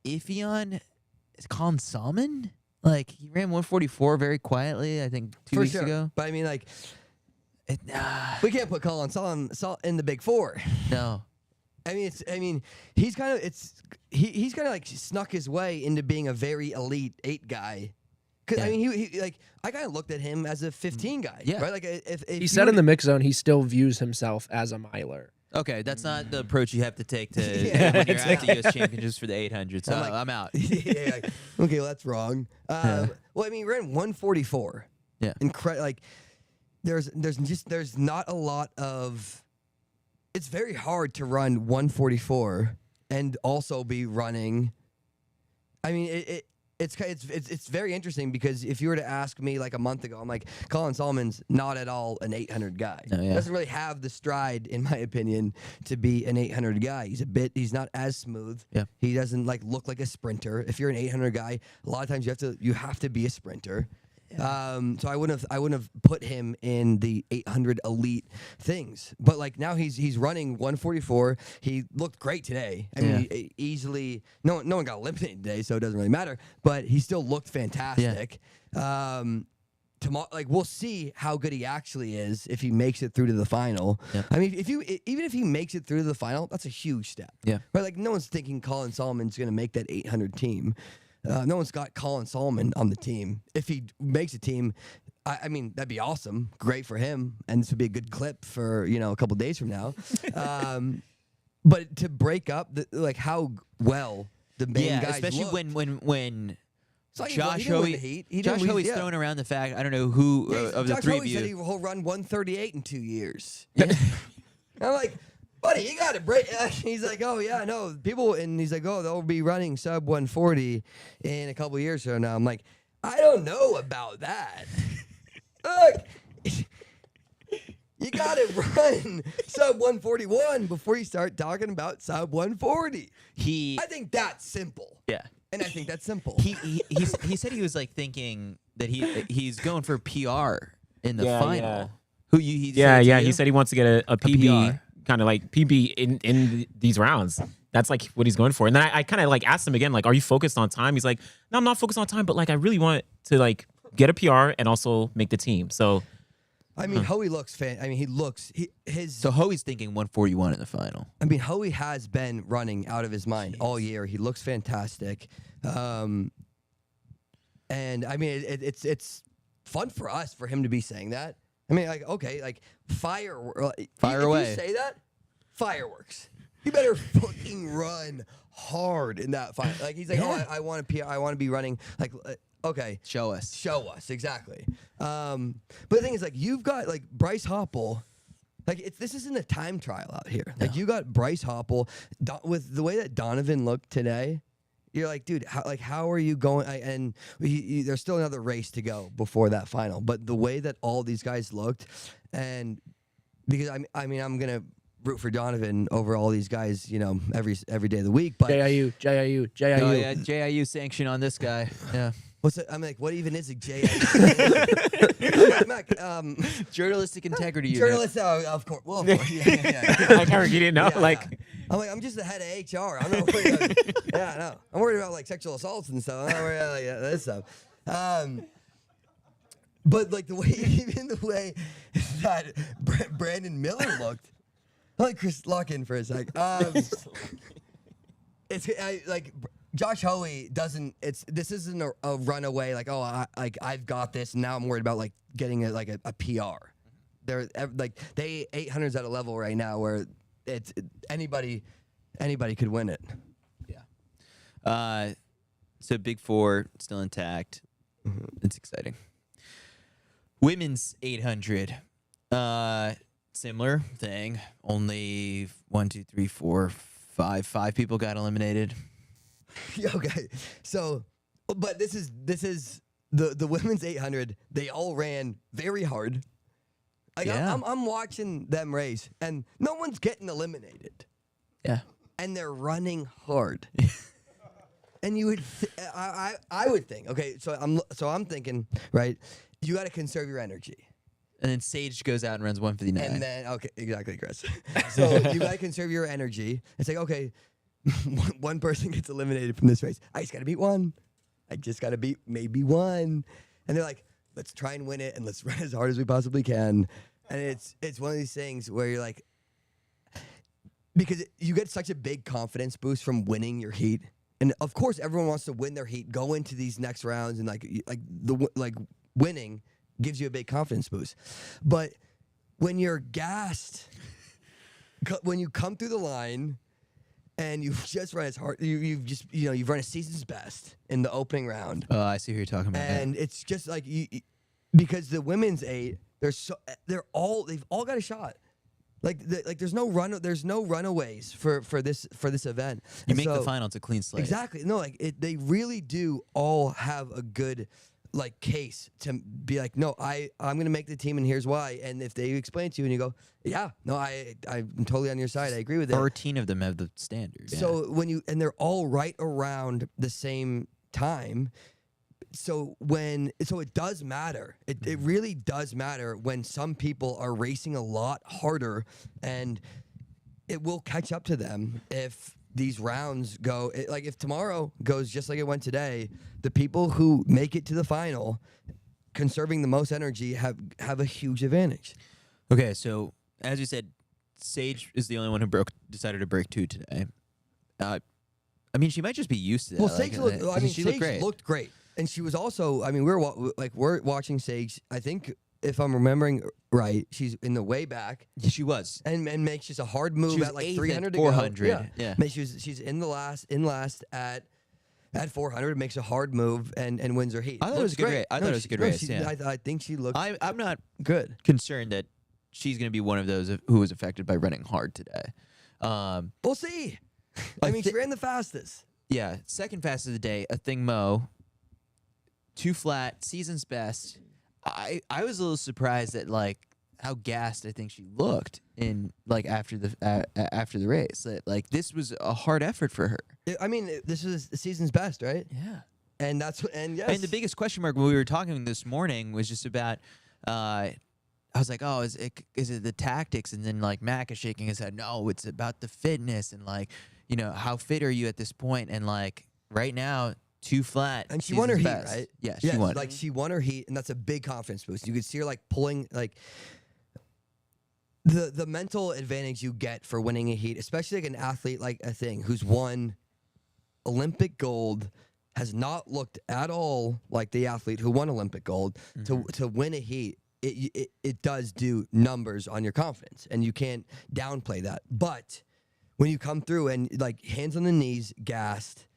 iffy on is Colin Salmon. Like, he ran 144 very quietly, I think, 2 weeks ago. But I mean, like, we can't put Colin Salmon in the big 4. No. I mean, he's kind of like snuck his way into being a very elite 8 guy. Cause I mean, he like I kind of looked at him as a 15 guy. Yeah. Right. Like if He said in the mix zone he still views himself as a miler. Okay, that's not the approach you have to take to Yeah, when you're at the U.S. Championships for the 800. So I'm like- I'm out. yeah, like, okay, well that's wrong. Well, I mean, he ran 144. Yeah. Like there's not a lot of. It's very hard to run 144 and also be running. I mean, it's very interesting, because if you were to ask me like a month ago, I'm like, Colin Salmon's not at all an 800 guy. Oh, yeah. Doesn't really have the stride, in my opinion, to be an 800 guy. He's not as smooth. Yeah. He doesn't like look like a sprinter. If you're an 800 guy, a lot of times you have to be a sprinter. So I wouldn't have put him in the 800 elite things, but like now he's running 144. He looked great today. I mean, he easily no one got eliminated today, so it doesn't really matter. But he still looked fantastic. Tomorrow, like we'll see how good he actually is if he makes it through to the final. Yeah. I mean, even if he makes it through to the final, that's a huge step. Yeah. Right. Like no one's thinking Colin Solomon's going to make that 800 team. No one's got Colin Salmon on the team. If he makes a team, I mean, that'd be awesome. Great for him. And this would be a good clip for, a couple days from now. But to break up, like how well the main guys especially looked. when It's like Josh he didn't win the heat. He didn't Josh win- Hoey's yeah. throwing around the fact, I don't know who of the Josh 3 of Hoey said you. he'll run 138 in 2 years. I'm like, buddy, you got to break. He's like, oh, yeah, no. People, and he's like, oh, they'll be running sub 140 in a couple years from now. I'm like, I don't know about that. Look, you got to run sub 141 before you start talking about sub 140. I think that's simple. Yeah. And I think that's simple. He said he was like thinking that he's going for PR in the final. Yeah. Who he He said he wants to get a PB, PR. kind of like PB in these rounds. That's like what he's going for. And then I kind of like asked him again, like, are you focused on time? He's like, no, I'm not focused on time, but like I really want to like get a PR and also make the team. So I mean, Hoey looks So Hoey's thinking 141 in the final. I mean, Hoey has been running out of his mind all year. He looks fantastic, and I mean, it's fun for us for him to be saying that. I mean, like, okay, like fire away. If you say that, fireworks. You better fucking run hard in that fire. Like he's like, oh, I want to be running like. Okay. Show us exactly. But the thing is, like, you've got like Bryce Hoppel. Like, this isn't a time trial out here. Like, you got Bryce Hoppel with the way that Donovan looked today. You're like, dude, how are you going? There's still another race to go before that final. But the way that all these guys looked, and because I mean, I'm gonna root for Donovan over all these guys, every day of the week. But JIU. Oh yeah, JIU sanction on this guy. Yeah. what's it? I'm like, what even is a JIU? Mac, Journalistic integrity unit. journalist, of course. Well, of course, yeah. like Eric, you didn't know, Yeah, like. I'm like, I'm just the head of HR. I'm not worried about, no. I'm worried about like sexual assaults and stuff. I'm not worried about like, this stuff. But like even the way that Brandon Miller looked. I'm like, Chris, lock in for a sec. Like Josh Hoey doesn't. This isn't a runaway. Like, oh, I've got this. Now I'm worried about like getting a PR. They're like 800's at a level right now where anybody could win it. Yeah. So Big Four still intact. It's exciting. Women's 800. Similar thing. Only 5 people got eliminated. Okay. So, but this is the women's 800. They all ran very hard. Like Yeah. I'm watching them race, and no one's getting eliminated, Yeah. and they're running hard. And you would, I would think, okay. So I'm thinking, right? You got to conserve your energy. And then Sage goes out and runs 159. And then, okay, exactly, Chris. So you got to conserve your energy. It's like, okay, one person gets eliminated from this race. I just got to beat one. I just got to beat maybe one. And they're like, let's try and win it, and let's run as hard as we possibly can. And it's one of these things where you're like, because you get such a big confidence boost from winning your heat. And of course, everyone wants to win their heat, go into these next rounds, and like winning gives you a big confidence boost. But when you're gassed, when you come through the line and you've just run as hard, you've run a season's best in the opening round. Oh, I see who you're talking about. And it's just like because the women's 8, they've all got a shot. Like there's no runaways for this event. You And make the so- final, it's a clean slate. Exactly. No, they really do all have a good case to be like, no, I'm gonna make the team, and here's why. And if they explain it to you and you go, yeah, no, I'm totally on your side. I agree with it. 13 of them have the standard. Yeah. So and they're all right around the same time. So it does matter. It really does matter when some people are racing a lot harder, and it will catch up to them if these rounds go if tomorrow goes just like it went today. The people who make it to the final, conserving the most energy, have a huge advantage. Okay, so as you said, Sage is the only one who decided to break 2 today. I mean, she might just be used to that. Well, Sage she looked great. looked great, and she was also. I mean, we're watching Sage. I think if I'm remembering right, she's in the way back. She was. And makes just a hard move She was at like eighth 300 at to 400. go. Yeah. She's in last at 400, makes a hard move and wins her heat. I thought it was a good race. I thought it was a good race. she- Yeah. I think she looked I'm not good. concerned that she's going to be one of those who was affected by running hard today. We'll see. I mean, she ran the fastest. Yeah, second fastest of the day, a thing Mo. 2 flat, season's best. I was a little surprised at how gassed I think she looked in after the race. That this was a hard effort for her. I mean, this was the season's best, right? Yeah. And yes. And the biggest question mark when we were talking this morning was just about. I was like, oh, is it the tactics? And then Mac is shaking his head. No, it's about the fitness and how fit are you at this point? And right now. 2 flat, and she won her heat, best. right? Yeah, she won. She won her heat, and that's a big confidence boost. You could see her pulling the mental advantage you get for winning a heat, especially an athlete like a thing who's won Olympic gold, has not looked at all like the athlete who won Olympic gold. To win a heat, it does do numbers on your confidence, and you can't downplay that. But when you come through and hands on the knees, gassed.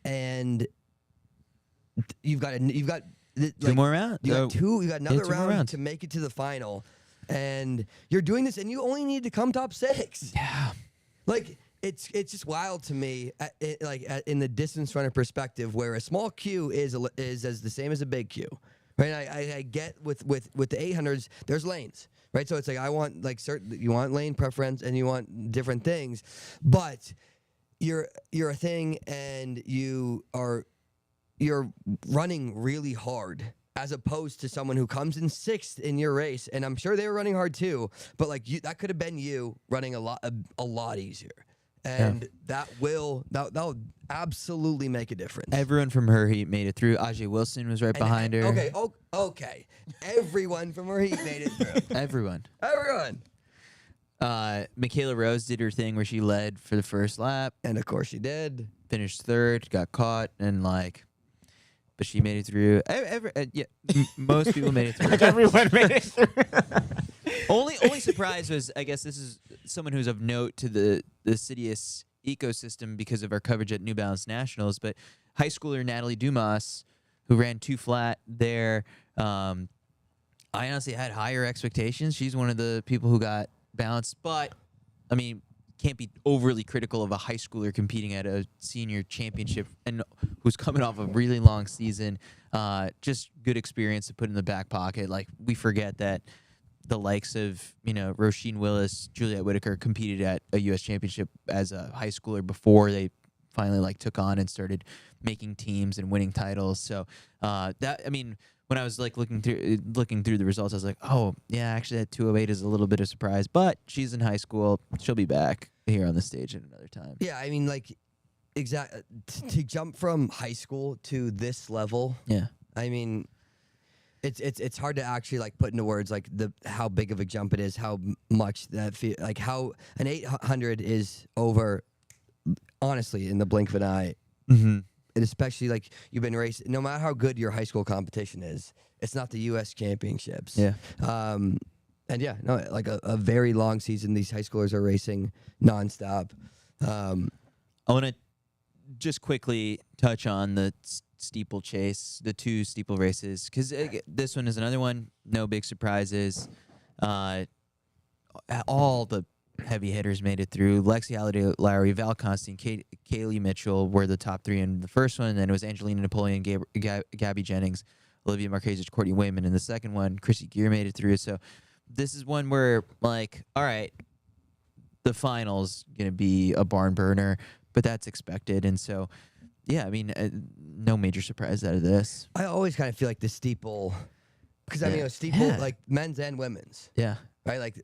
And you've got 2 more rounds. You got another 2 more round rounds. to make it to the final, and you're doing this, and you only need to come top 6. Yeah. It's just wild to me, in the distance runner perspective, where a small Q is as the same as a big Q, right? I get with the 800s, there's lanes, right? So it's I want you want lane preference and you want different things, but. You're a thing, and you're running really hard, as opposed to someone who comes in 6th in your race, and I'm sure they were running hard too. But that could have been you running a lot easier, and that'll absolutely make a difference. Everyone Everyone from her heat made it through. Ajay Wilson was right behind her. Okay. Everyone from her heat made it through. Everyone. Michaela Rose did her thing where she led for the first lap, And of course she did. finished 3rd, got caught, and but she made it through. Most people made it through. Everyone made it through. only surprise was, I guess this is someone who's of note to the CITIUS ecosystem because of our coverage at New Balance Nationals, but high schooler Natalie Dumas, who ran 2 flat there, I honestly had higher expectations. She's one of the people who got bounced, but I mean, can't be overly critical of a high schooler competing at a senior championship and who's coming off a really long season. Just good experience to put in the back pocket. Like, we forget that the likes of, Roisin Willis, Juliette Whitaker competed at a U.S. championship as a high schooler before they finally took on and started making teams and winning titles. So when I was looking through the results, I was like, oh yeah, actually that 208 is a little bit of a surprise, but she's in high school. She'll be back here on the stage at another time. Yeah, I mean, to jump from high school to this level. Yeah, I mean, it's hard to actually put into words how big of a jump it is, how much that how an 800 is over. Honestly, in the blink of an eye. Mm-hmm. And especially you've been racing, no matter how good your high school competition is, it's not the U.S. Championships. Yeah. And yeah, no, a very long season. These high schoolers are racing nonstop. I want to just quickly touch on the steeplechase, the 2 steeple races, because this one is another one. No big surprises. All the heavy hitters made it through. Lexi Halliday, Lowry, Val Constantine, Kaylee Mitchell were the top 3 in the first one, and then it was Angelina Napoleon, Gabby Jennings, Olivia Marquez, Courtney Wayman in the second one. Chrissy Gear made it through. So this is one where, all right, the final's going to be a barn burner, but that's expected. And so, yeah, I mean, no major surprise out of this. I always kind of feel like the steeple, because I mean, steeple, men's and women's. Yeah. Right,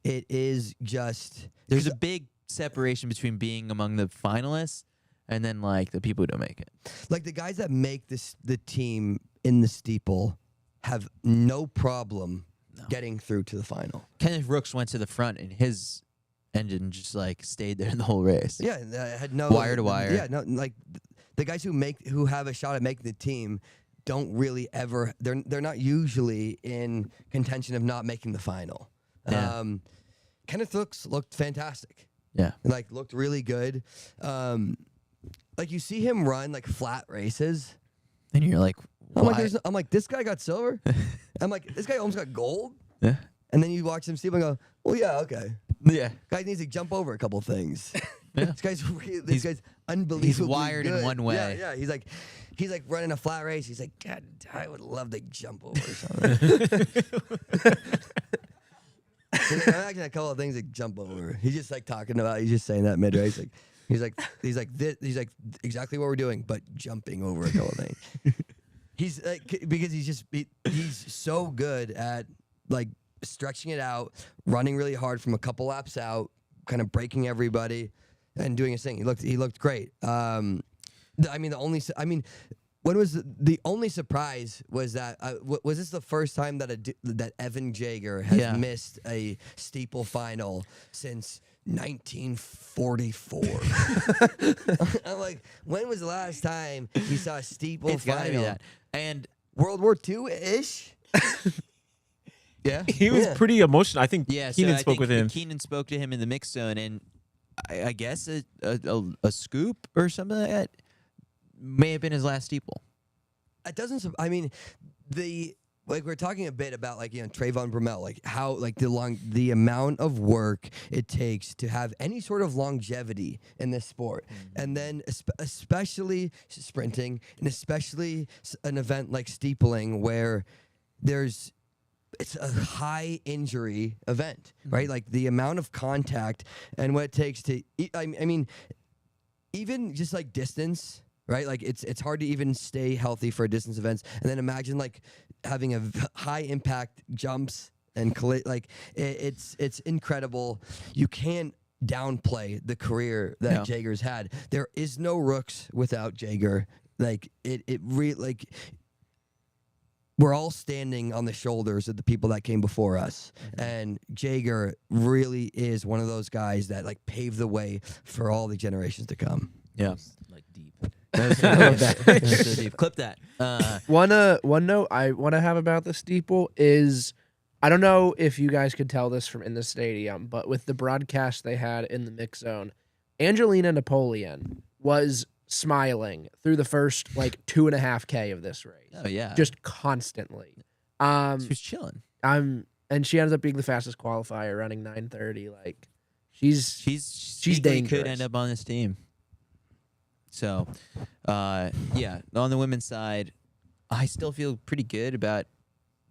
it is just. There's a big separation between being among the finalists and then the people who don't make it. The guys that make the team in the steeple have no problem getting through to the final. Kenneth Rooks went to the front in his engine, just stayed there in the whole race. Yeah, had no wire to wire. Yeah, no, the guys who have a shot at making the team don't really ever. They're not usually in contention of not making the final. Yeah. Kenneth Rooks looked fantastic. Yeah, Looked really good. You see him run flat races, and you're like, I'm like, this guy got silver. I'm like, this guy almost got gold. Yeah. And then you watch him steeple and go, well, yeah, okay. Yeah. Guy needs to jump over a couple things. Yeah. This guy's unbelievably He's wired good. in one way. Yeah. He's running a flat race. He's like, God, I would love to jump over something. Imagine a couple of things to jump over. He's just talking about. He's just saying that mid race. He's like exactly what we're doing, but jumping over a couple of things. He's because he's so good at stretching it out, running really hard from a couple laps out, kind of breaking everybody, and doing his thing. He looked great. When was the only surprise was that was this the first time that Evan Jager has missed a steeple final since 1944? I'm like, when was the last time you saw a steeple It's final? gotta be that. And World War II-ish? yeah, He was pretty emotional. I think Keenan spoke with him. Keenan spoke to him in the mix zone, and I guess a scoop or something like that may have been his last steeple. It doesn't. We're talking a bit about Trayvon Bromell, how the amount of work it takes to have any sort of longevity in this sport, and then especially sprinting, and especially an event like steepling where it's a high injury event, right? The amount of contact and what it takes to. I mean, even just distance. Right, it's hard to even stay healthy for distance events, and then imagine having a high impact jumps and it's incredible. You can't downplay the career that Jager's had. There is no Rooks without Jager. We're all standing on the shoulders of the people that came before us, and Jager really is one of those guys that paved the way for all the generations to come. Yeah, Deep. That's so deep. Clip that. One note I want to have about the steeple is, I don't know if you guys could tell this from in the stadium, but with the broadcast they had in the mix zone, Angelina Napoleon was smiling through the first like 2.5K of this race. Oh yeah, Just constantly. she was chilling. And she ended up being the fastest qualifier, running 9:30. Like she's dangerous. Could end up on this team. So, yeah, on the women's side, I still feel pretty good about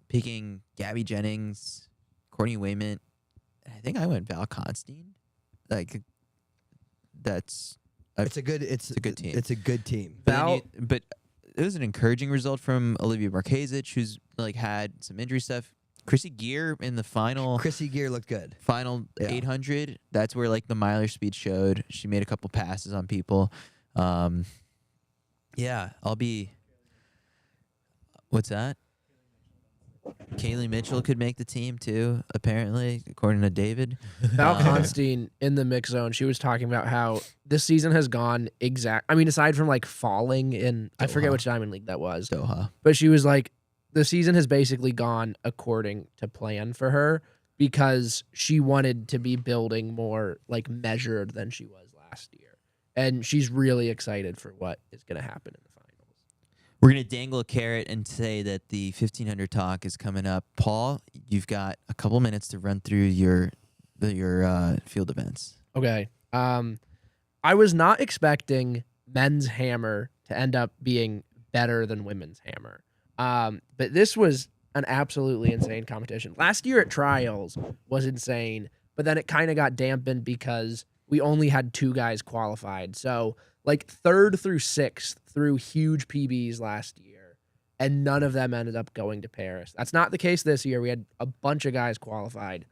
picking Gabby Jennings, Courtney Wayment. I think I went Val Constein. Like, it's a good team. It's a good team. But it was an encouraging result from Olivia Markezich, who's like had some injury stuff. Chrissy Gear in the final. Chrissy Gear looked good. Final 800. That's where like the miler speed showed. She made a couple passes on people. Yeah, I'll be. What's that? Kaylee Mitchell could make the team too, apparently, according to David. Val Constein in the mix zone, she was talking about how this season has gone aside from like falling in, I forget which Diamond League that was. Doha. But she was like, the season has basically gone according to plan for her because she wanted to be building more like measured than she was last year. And she's really excited for what is going to happen in the finals. We're going to dangle a carrot and say that the 1500 talk is coming up. Paul, you've got a couple minutes to run through your field events. Okay. I was not expecting men's hammer to end up being better than women's hammer. But this was an absolutely insane competition. Last year at trials was insane, but then it kind of got dampened because we only had 2 guys qualified. So like 3rd through 6th threw huge PBs last year, and none of them ended up going to Paris. That's not the case this year. We had a bunch of guys qualified.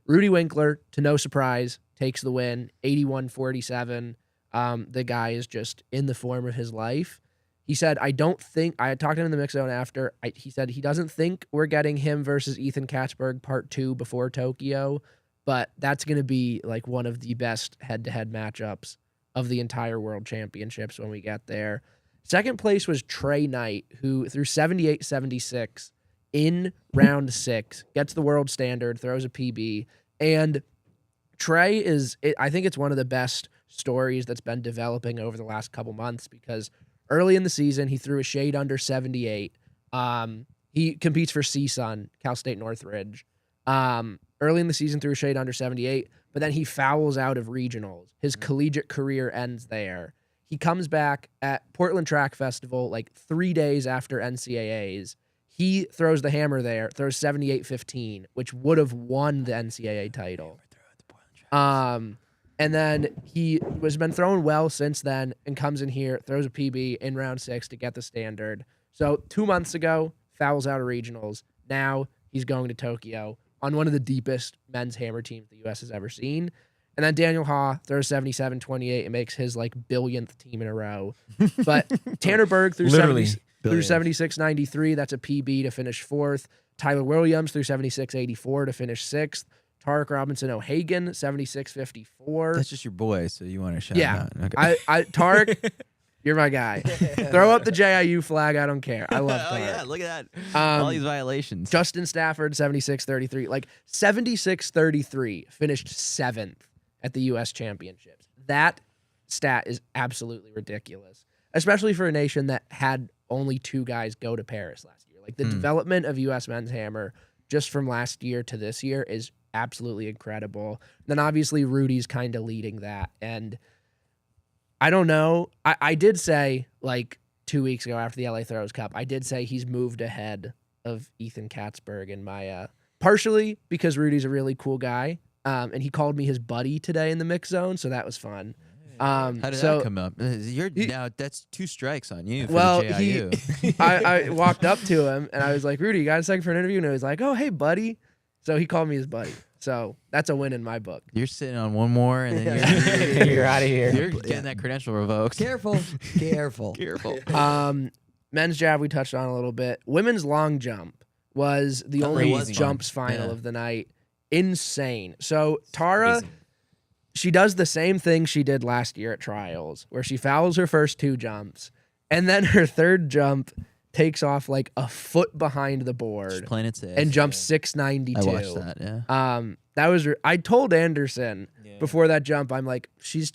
Rudy Winkler, to no surprise, takes the win, 81-47. The guy is just in the form of his life. He said, I had talked to him in the mix zone after. He said he doesn't think we're getting him versus Ethan Katzberg part 2 before Tokyo, but that's going to be like one of the best head-to-head matchups of the entire World Championships when we get there. Second place was Trey Knight, who threw 78-76 in round 6, gets the world standard, throws a PB, and Trey I think it's one of the best stories that's been developing over the last couple months because early in the season, he threw a shade under 78. He competes for CSUN, Cal State Northridge. Early in the season, threw a shade under 78, but then he fouls out of regionals. His collegiate career ends there. He comes back at Portland Track Festival like 3 days after NCAAs. He throws the hammer there, throws 78-15, which would have won the NCAA title. And then he has been throwing well since then and comes in here, throws a PB in round 6 to get the standard. So 2 months ago, fouls out of regionals. Now he's going to Tokyo on one of the deepest men's hammer teams the U.S. has ever seen. And then Daniel Ha throws 77-28 and makes his like billionth team in a row. But Tanner Berg threw 76-93. That's a PB to finish 4th. Tyler Williams threw 76-84 to finish 6th. Tarek Robinson O'Hagan, 76-54. That's just your boy, so you want to shout him out. Okay. Tarek, you're my guy. Throw up the JIU flag. I don't care. I love Tarek. Oh, yeah, look at that. All these violations. Justin Stafford, 76-33. Like, 76-33 finished 7th at the U.S. Championships. That stat is absolutely ridiculous, especially for a nation that had only 2 guys go to Paris last year. Like, the development of U.S. men's hammer just from last year to this year is absolutely incredible. Then obviously Rudy's kind of leading that. And I don't know. I did say like 2 weeks ago after the LA Throws Cup, I did say he's moved ahead of Ethan Katzberg in my partially because Rudy's a really cool guy. And he called me his buddy today in the mix zone, so that was fun. How did that come up? Now that's 2 strikes on you for well, the JIU. I walked up to him and I was like, Rudy, you got a second for an interview? And he was like, oh, hey, buddy. So he called me his buddy. So that's a win in my book. You're sitting on one more, and then You're out of here. You're getting that credential revoked. Careful. Men's jab we touched on a little bit. Women's long jump was the only was jumps fun. final Yeah. of the night. Insane. So Tara, she does the same thing she did last year at trials, where she fouls her first 2 jumps, and then her 3rd jump, takes off like a foot behind the Just board playing it safe. and jumps 692. I watched that. Yeah. That was I told Anderson before that jump, I'm like, she's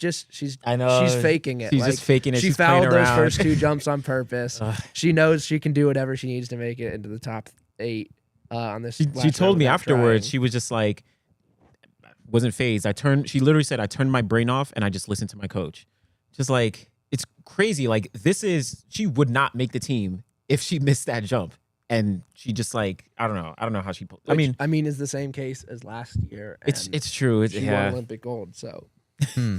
I know. she's faking it. She's Like, just faking it. She She's fouled playing those around. first 2 jumps on purpose. She knows she can do whatever she needs to make it into the top 8 on this. She last told round me without afterwards, trying. she was just like, wasn't phased. She literally said, I turned my brain off and I just listened to my coach. Just like, it's crazy. Like, she would not make the team if she missed that jump. And she just like, I don't know how she pulled. Which, I mean, is the same case as last year. It's and true. she won Olympic gold, so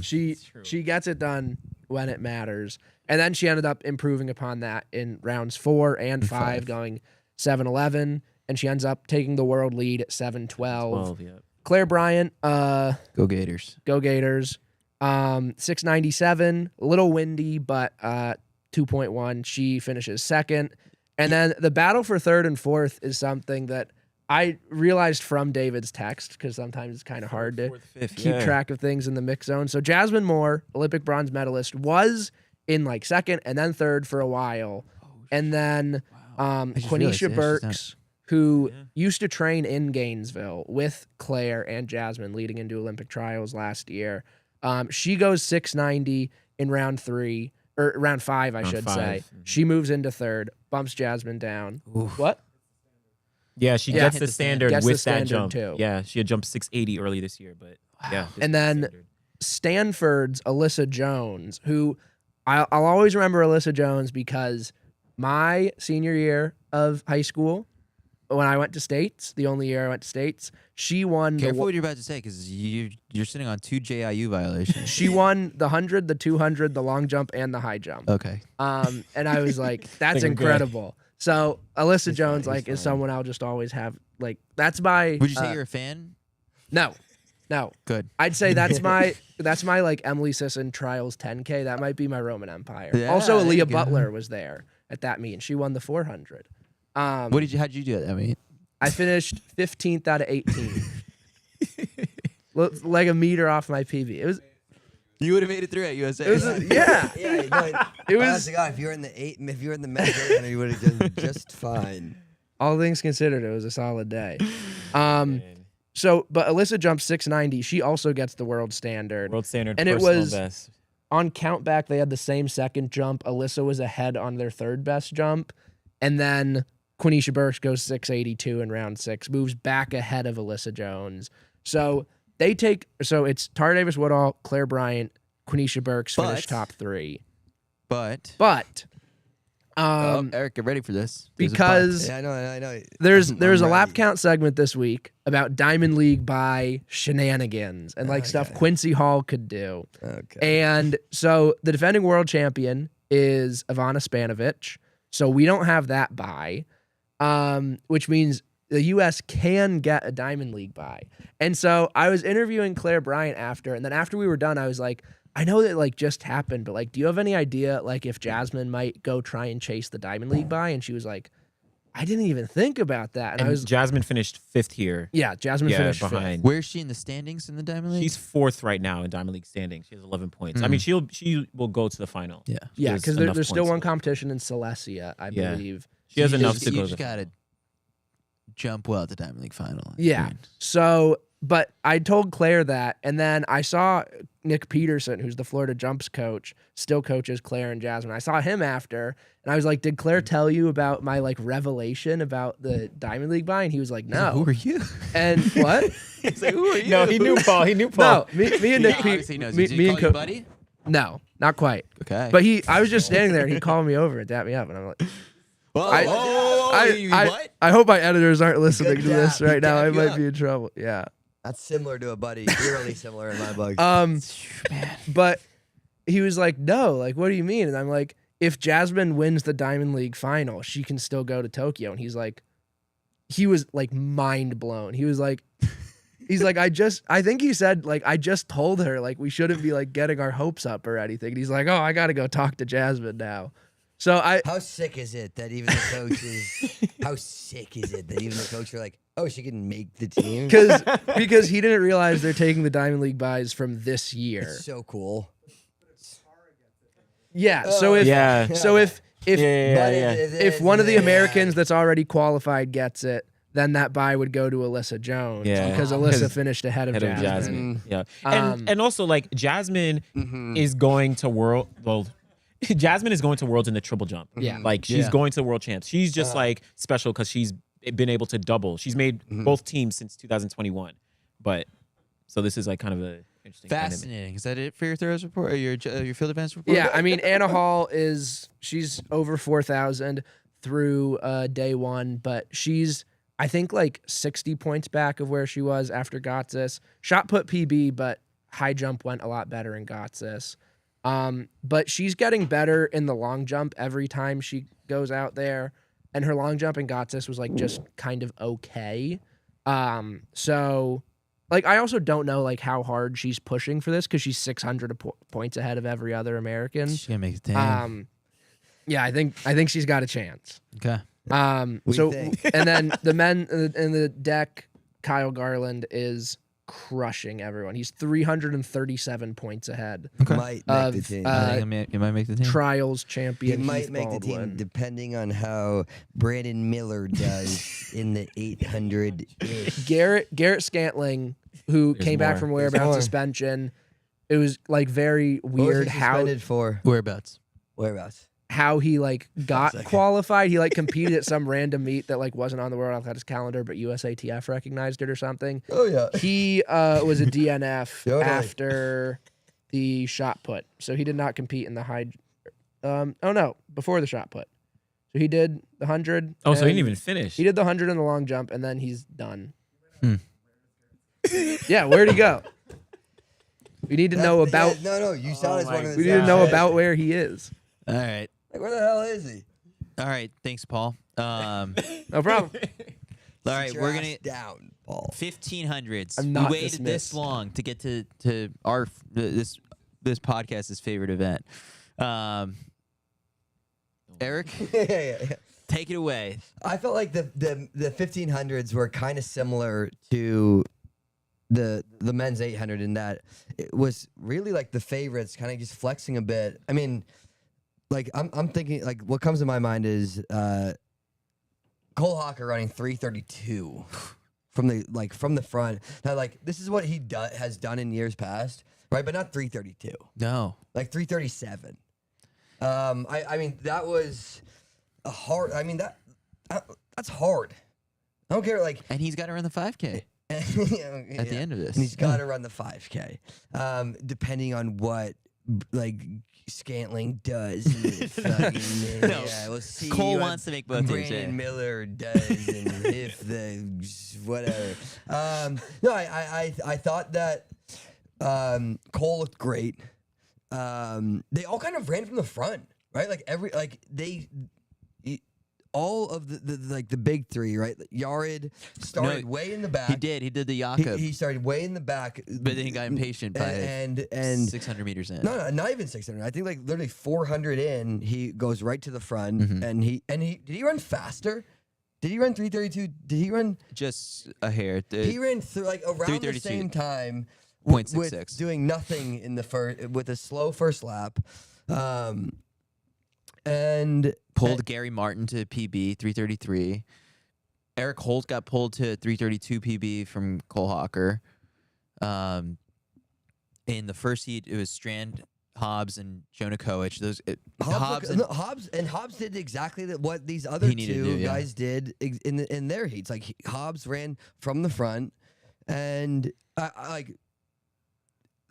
she gets it done when it matters. And then she ended up improving upon that in rounds 4 and 5, going 7-11, and she ends up taking the world lead at 7-12. Yeah. Claire Bryant, Go Gators. go Gators. 697, a little windy, but 2.1. She finishes second. And then the battle for 3rd and 4th is something that I realized from David's text, because sometimes it's kind of hard to keep track of things in the mix zone. So Jasmine Moore, Olympic bronze medalist, was in like 2nd and then 3rd for a while. And then Quenisha Burks, who used to train in Gainesville with Claire and Jasmine leading into Olympic trials last year. She goes 690 in round 3. Or round 5, I should say. She moves into 3rd, bumps Jasmine down. Oof. What? Yeah, she gets the standard Gets with the standard that jump. too. Yeah, she had jumped 680 early this year, but yeah. And then Stanford's Alyssa Jones, who I'll always remember Alyssa Jones because my senior year of high school, when I went to States, the only year I went to States, she won. Careful what you're about to say, because you're sitting on 2 JIU violations. She won the 100, the 200, the long jump, and the high jump. Okay. And I was like, that's Think we're good. incredible. So Alyssa Jones, fine, like, he's is fine. someone I'll just always have. Like, that's my. Would you say you're a fan? No. Good. I'd say that's my like Emily Sisson Trials 10K. That might be my Roman Empire. Yeah, Also, there you Aaliyah go. Butler was there at that meet, and she won the 400. How'd you do that? I mean, I finished 15th out of 18. Like a meter off my PB. It was. you would have made it through at USA. It was. Yeah. It was. God, if you were in the 8, if you were in the men's, you would have done just fine. All things considered, it was a solid day. So, but Alyssa jumped 690. She also gets the world standard. World standard And it personal was- best. On countback, they had the same second jump. Alyssa was ahead on their 3rd best jump. And then Quenisha Burks goes 682 in round 6, moves back ahead of Alyssa Jones. So it's Tara Davis Woodall, Claire Bryant, Quenisha Burks finish top 3. But But Eric, get ready for this. There's a because Yeah, I know. there's I'm a lap ready. count segment this week about Diamond League by shenanigans and like stuff Quincy Hall could do. Okay. And so the defending world champion is Ivana Spanovich. So we don't have that bye, which means the U.S. can get a Diamond League bye. And so I was interviewing Claire Bryant after, and then after we were done, I was like, I know that like just happened, but like, do you have any idea like if Jasmine might go try and chase the Diamond League bye? And she was like, I didn't even think about that. And I was, Jasmine finished 5th here. Jasmine finished behind. Where's she in the standings in the Diamond League? She's 4th right now in Diamond League standings. She has 11 points. I mean, she will go to the final. Yeah. She Yeah, has because enough there's still points. one competition in Silesia, I Yeah. believe. She has You enough just- to go You to just the gotta jump well at the Diamond League final. Yeah. So, but I told Claire that, and then I saw Nick Peterson, who's the Florida Jumps coach, still coaches Claire and Jasmine. I saw him after, and I was like, "Did Claire tell you about my like revelation about the Diamond League bye?" And he was like, "No." Who are you? And what? He's like, who are you? No, he knew Paul. He knew Paul. No, me and Yeah, Nick. obviously he knows. me, Did he me call and you Co- buddy? No, not quite. Okay. But I was just standing there, and he called me over and tapped me up, and I'm like, Whoa, I- what? I hope my editors aren't listening Good to this tap. right now. I tapped you might up. be in trouble. Yeah. That's similar to a buddy. Eerily similar in my book. But he was like, no, like, what do you mean? And I'm like, if Jasmine wins the Diamond League final, she can still go to Tokyo. And he was like mind blown. He's like, I think he said, like, I just told her, like, we shouldn't be like getting our hopes up or anything. And he's like, oh, I got to go talk to Jasmine now. So How sick is it that even the coaches? How sick is it that even the coach are like, oh, she can make the team? because he didn't realize they're taking the Diamond League buys from this year. It's so cool. Yeah. So if Yeah. So if one of the Americans that's already qualified gets it, then that bye would go to Alyssa Jones because Alyssa finished ahead of Jasmine. Yeah, and also like Jasmine is going to Jasmine is going to Worlds in the triple jump. Yeah, like she's going to World Champs. She's just like special because she's been able to double. She's made both teams since 2021, but so this is like kind of a interesting. Fascinating. Dynamic. Is that it for your throws report or your field advance report? Yeah, I mean Anna Hall she's over 4,000 through day one, but she's I think like 60 points back of where she was after Gotsis. Shot put PB, but high jump went a lot better in Gotsis. But she's getting better in the long jump every time she goes out there. And her long jump in Gotsis was like just kind of okay. So like I also don't know like how hard she's pushing for this because she's 600 points ahead of every other American. She's gonna make the team. Yeah, I think she's got a chance. Okay. And then the men in the deck, Kyle Garland is crushing everyone. He's 337 points ahead. Okay. Might make the team. I think he might make the team. Trials champion. He might Heath make Baldwin. the team depending on how Brandon Miller does in the 800. Garrett Scantling, who came back from whereabouts suspension. It was like very weird how for whereabouts. How he like got qualified. He like competed at some random meet that like wasn't on the World Athletics calendar, but USATF recognized it or something. Oh yeah. He was a DNF after the shot put, so he did not compete in the high. Before the shot put. So he did the 100. Oh, so he didn't even finish. He did the 100 in the long jump, and then he's done. Yeah, where'd he go? We need to know about. No, you saw this one. We need to know about where he is. All right. Like, where the hell is he? All right. Thanks, Paul. No problem. All right, we're gonna down, Paul. 1500s. I'm We not waited this dismissed. long to get to our this podcast's favorite event. Eric, yeah. take it away. I felt like the 1500s were kind of similar to the men's 800 in that it was really like the favorites kind of just flexing a bit. I mean, like I'm thinking like what comes to my mind is Cole Hawker running 332 from the front. Now like this is what he has done in years past, right? But not 332. No. Like 337. I mean that was a hard. I mean that's hard. I don't care like. And he's got to run the 5K at the end of this. And he's got to run the 5K, depending on what like Scantling does. No, we'll see. Cole wants to make both teams. Brandon Miller does, and if the whatever. No, I thought that Cole looked great. They all kind of ran from the front, right? Like all of the big three, right? Yared started way in the back. He did the Jakob. He started way in the back, but then he got impatient by and 600 meters in. No, not even 600. I think like literally 400 in, he goes right to the front, and he did he run faster? Did he run 332? Did he run just a hair? He ran like around the same time. 0.66. With doing nothing in the first, with a slow first lap, and pulled Gary Martin to PB 333. Eric Holt got pulled to 332 PB from Cole Hawker. In the first heat, it was Strand, Hobbs, and Jonah Koech. Hobbs did exactly what these other two guys did in their heats. Like Hobbs ran from the front, and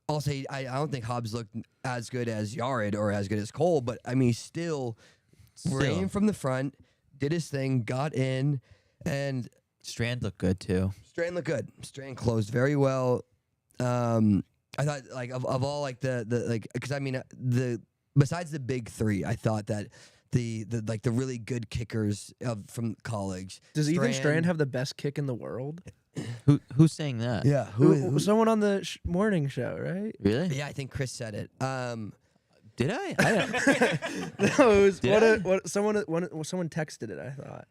I'll say I don't think Hobbs looked as good as Yared or as good as Cole, but I mean, still ran from the front, did his thing, got in, and Strand looked good too. Strand looked good. Strand closed very well. I thought like of all like the like because I mean besides the big three, I thought that the really good kickers from college. Does even Strand have the best kick in the world? Who's saying that? Yeah, who someone on the morning show, right? Really? Yeah, I think Chris said it. Did I? No, it was someone texted it. I thought.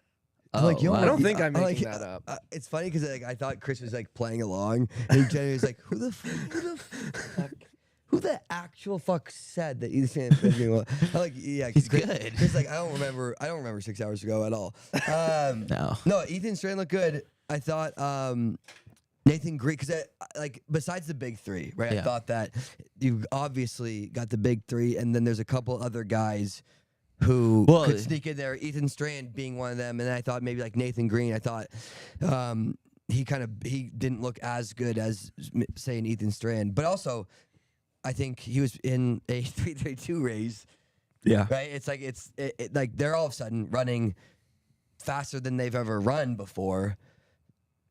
Like, yo, I don't think I'm making that up. It's funny because like I thought Chris was like playing along, and Jenny was like, "Who the fuck?" who the actual fuck said that Ethan Strand was doing well? I'm like, yeah, He's good. Chris, like, I don't remember 6 hours ago at all. No, Ethan Strand looked good. I thought Nathan Green, because like besides the big three, right? Yeah. I thought that you obviously got the big three, and then there's a couple other guys who could sneak in there. Ethan Strand being one of them, and I thought maybe like Nathan Green. I thought he didn't look as good as say an Ethan Strand, but also I think he was in a 3:32 race. Yeah. Right. It's like like they're all of a sudden running faster than they've ever run before,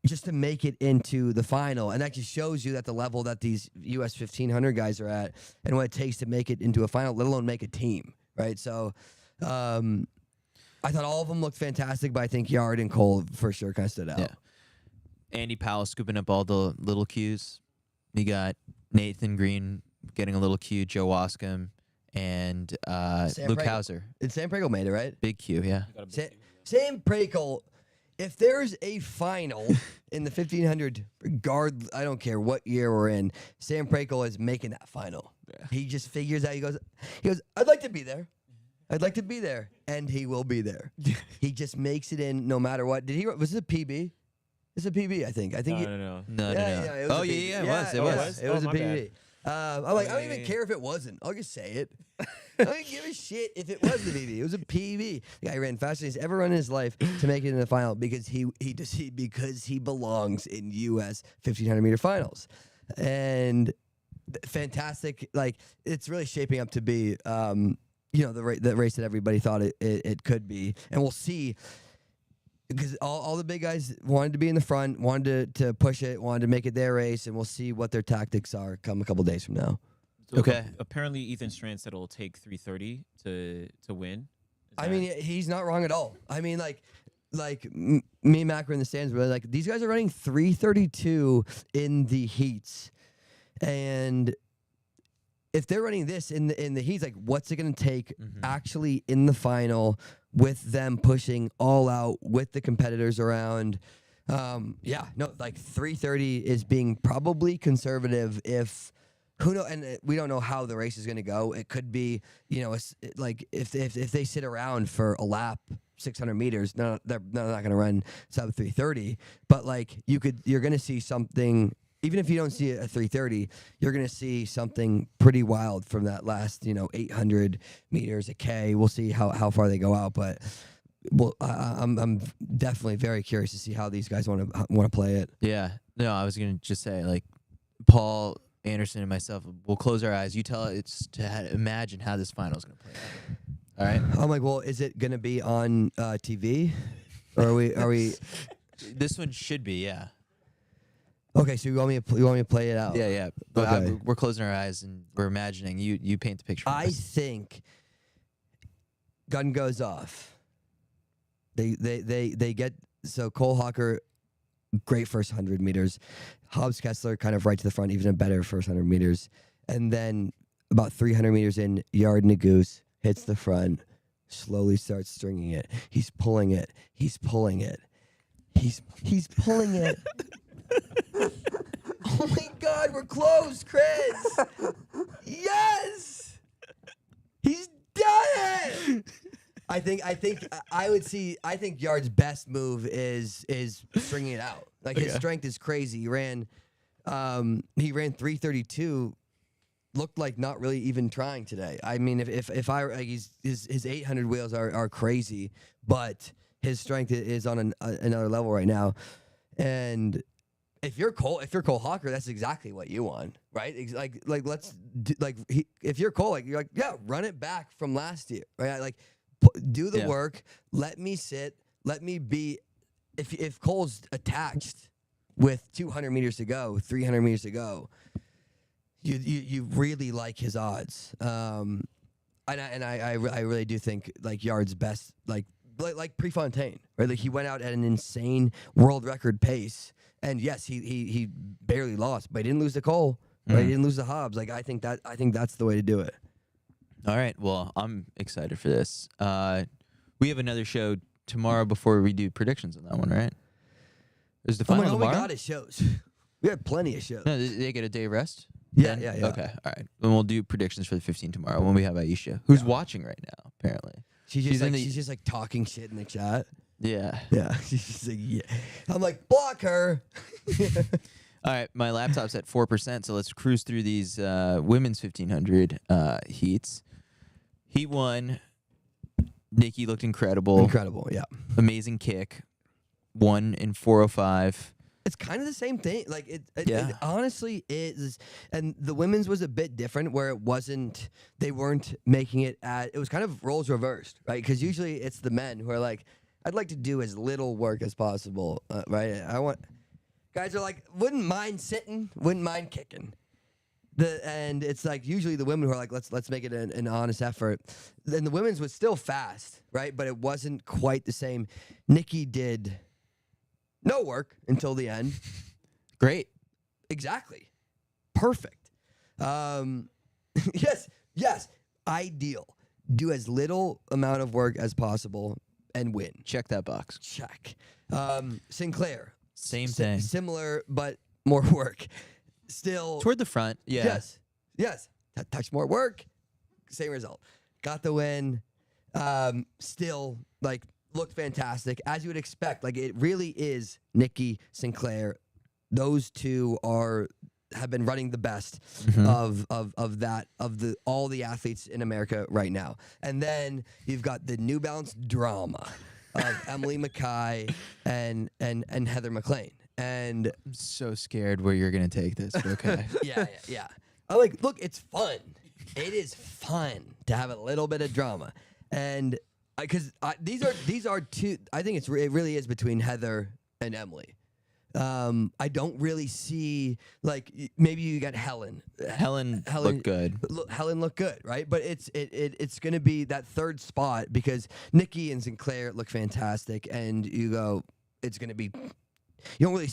just to make it into the final. And that just shows you that the level that these US 1500 guys are at and what it takes to make it into a final, let alone make a team, right? So I thought all of them looked fantastic, but I think Yard and Cole for sure kind of stood out. Yeah. Andy Powell scooping up all the little cues. You got Nathan Green getting a little cue, Joe Wascom, and Luke Prakel. Hauser. And Sam Prakel made it, right? Big cue, yeah. Sam Prakel, if there's a final in the 1500 guard, I don't care what year we're in, Sam Prakel is making that final. Yeah. He just figures out, he goes, I'd like to be there. I'd like to be there. And he will be there. He just makes it in no matter what. Was it a PB? It's a PB, I think. No. It was It was. It was a my PB. I'm like, I don't even care if it wasn't. I'll just say it. I don't give a shit if it was the PB. It was a PB. The guy ran faster than he's ever run in his life to make it in the final because he belongs in U.S. 1500 meter finals, and fantastic. Like it's really shaping up to be, the race that everybody thought it could be, and we'll see. Because all the big guys wanted to be in the front, wanted to push it, wanted to make it their race, and we'll see what their tactics are come a couple days from now. So okay. Apparently, Ethan Strand said it'll take 3:30 to win. I mean, he's not wrong at all. I mean, me and Mac were in the stands, but like these guys are running 3:32 in the heats, and if they're running this in the heats, like what's it going to take actually in the final with them pushing all out with the competitors around? Like 3:30 is being probably conservative. And we don't know how the race is going to go. It could be, like if they sit around for a lap, 600 meters, they're not going to run sub 3:30. But like you're going to see something. Even if you don't see it at 3:30, you're going to see something pretty wild from that last, 800 meters, a K. We'll see how far they go out, but I'm definitely very curious to see how these guys want to play it. Yeah. No, I was going to just say, like, Paul Anderson and myself, we'll close our eyes. You tell us to imagine how this final is going to play out. All right? I'm like, well, is it going to be on TV? Or are we? This one should be, yeah. Okay, so you want me to play it out? Yeah. But Okay. we're closing our eyes and we're imagining. You paint the picture. I think gun goes off. They get so Cole Hawker, great first 100 meters. Hobbs Kessler kind of right to the front, even a better first 100 meters. And then about 300 meters in, Yard Nagoose hits the front, slowly starts stringing it. He's pulling it. He's pulling it. He's pulling it. Oh my God, we're close, Chris. Yes, he's done it. I think Yard's best move is stringing it out. Like his strength is crazy. He ran 3:32. Looked like not really even trying today. I mean, if I like his 800 wheels are crazy, but his strength is on another level right now, and. If you're Cole Hawker, that's exactly what you want, right? If you're Cole, like you're like, yeah, run it back from last year, right? Like, do the work. Let me sit. Let me be. If Cole's attached with 200 meters to go, 300 meters to go, you really like his odds. And I really do think like Yard's best, like Prefontaine, right? Like he went out at an insane world record pace. And yes, he barely lost, but he didn't lose to Cole. Right? He didn't lose to Hobbs. Like I think that's the way to do it. All right. Well, I'm excited for this. We have another show tomorrow before we do predictions on that one, right? Is the final tomorrow? Oh my God, it shows. We have plenty of shows. No, they get a day of rest. Yeah, Then? yeah, yeah. Okay, all right. Then we'll do predictions for the 15 tomorrow when we have Aisha, who's watching right now, apparently. She's just in like the- she's just like talking shit in the chat. Yeah. Yeah, she's just like, yeah. I'm like, block her. All right, my laptop's at 4%, so let's cruise through these women's 1500 heats. Heat 1, Nikki looked incredible. Incredible, yeah. Amazing kick. 1 in 4:05. It's kind of the same thing. Like it Yeah. honestly is. And the women's was a bit different where it wasn't, they weren't making it it was kind of roles reversed, right? Because usually it's the men who are like, I'd like to do as little work as possible, right? Guys are like, wouldn't mind sitting, wouldn't mind kicking. And it's like usually the women who are like, let's make it an honest effort. And the women's was still fast, right? But it wasn't quite the same. Nikki did no work until the end. Great. Exactly. Perfect. Yes. Ideal. Do as little amount of work as possible and win. Check that box. Check. Sinclair. Same thing. Similar, but more work. Still. Toward the front, yeah. Yes. Touch more work. Same result. Got the win. Still, like, looked fantastic, as you would expect. Like, it really is Nikki, Sinclair. Those two have been running the best of all the athletes in America right now. And then you've got the New Balance drama of Emily Mackay and Heather McLean. And I'm so scared where you're going to take this. but Okay. yeah. I'm like, look, it's fun. It is fun to have a little bit of drama. And because these are two, I think it really is between Heather and Emily. I don't really see, like, maybe you got Helen. Helen looked good. Helen looked good, right? But it's going to be that third spot because Nikki and Sinclair look fantastic, and you go, it's going to be. You don't really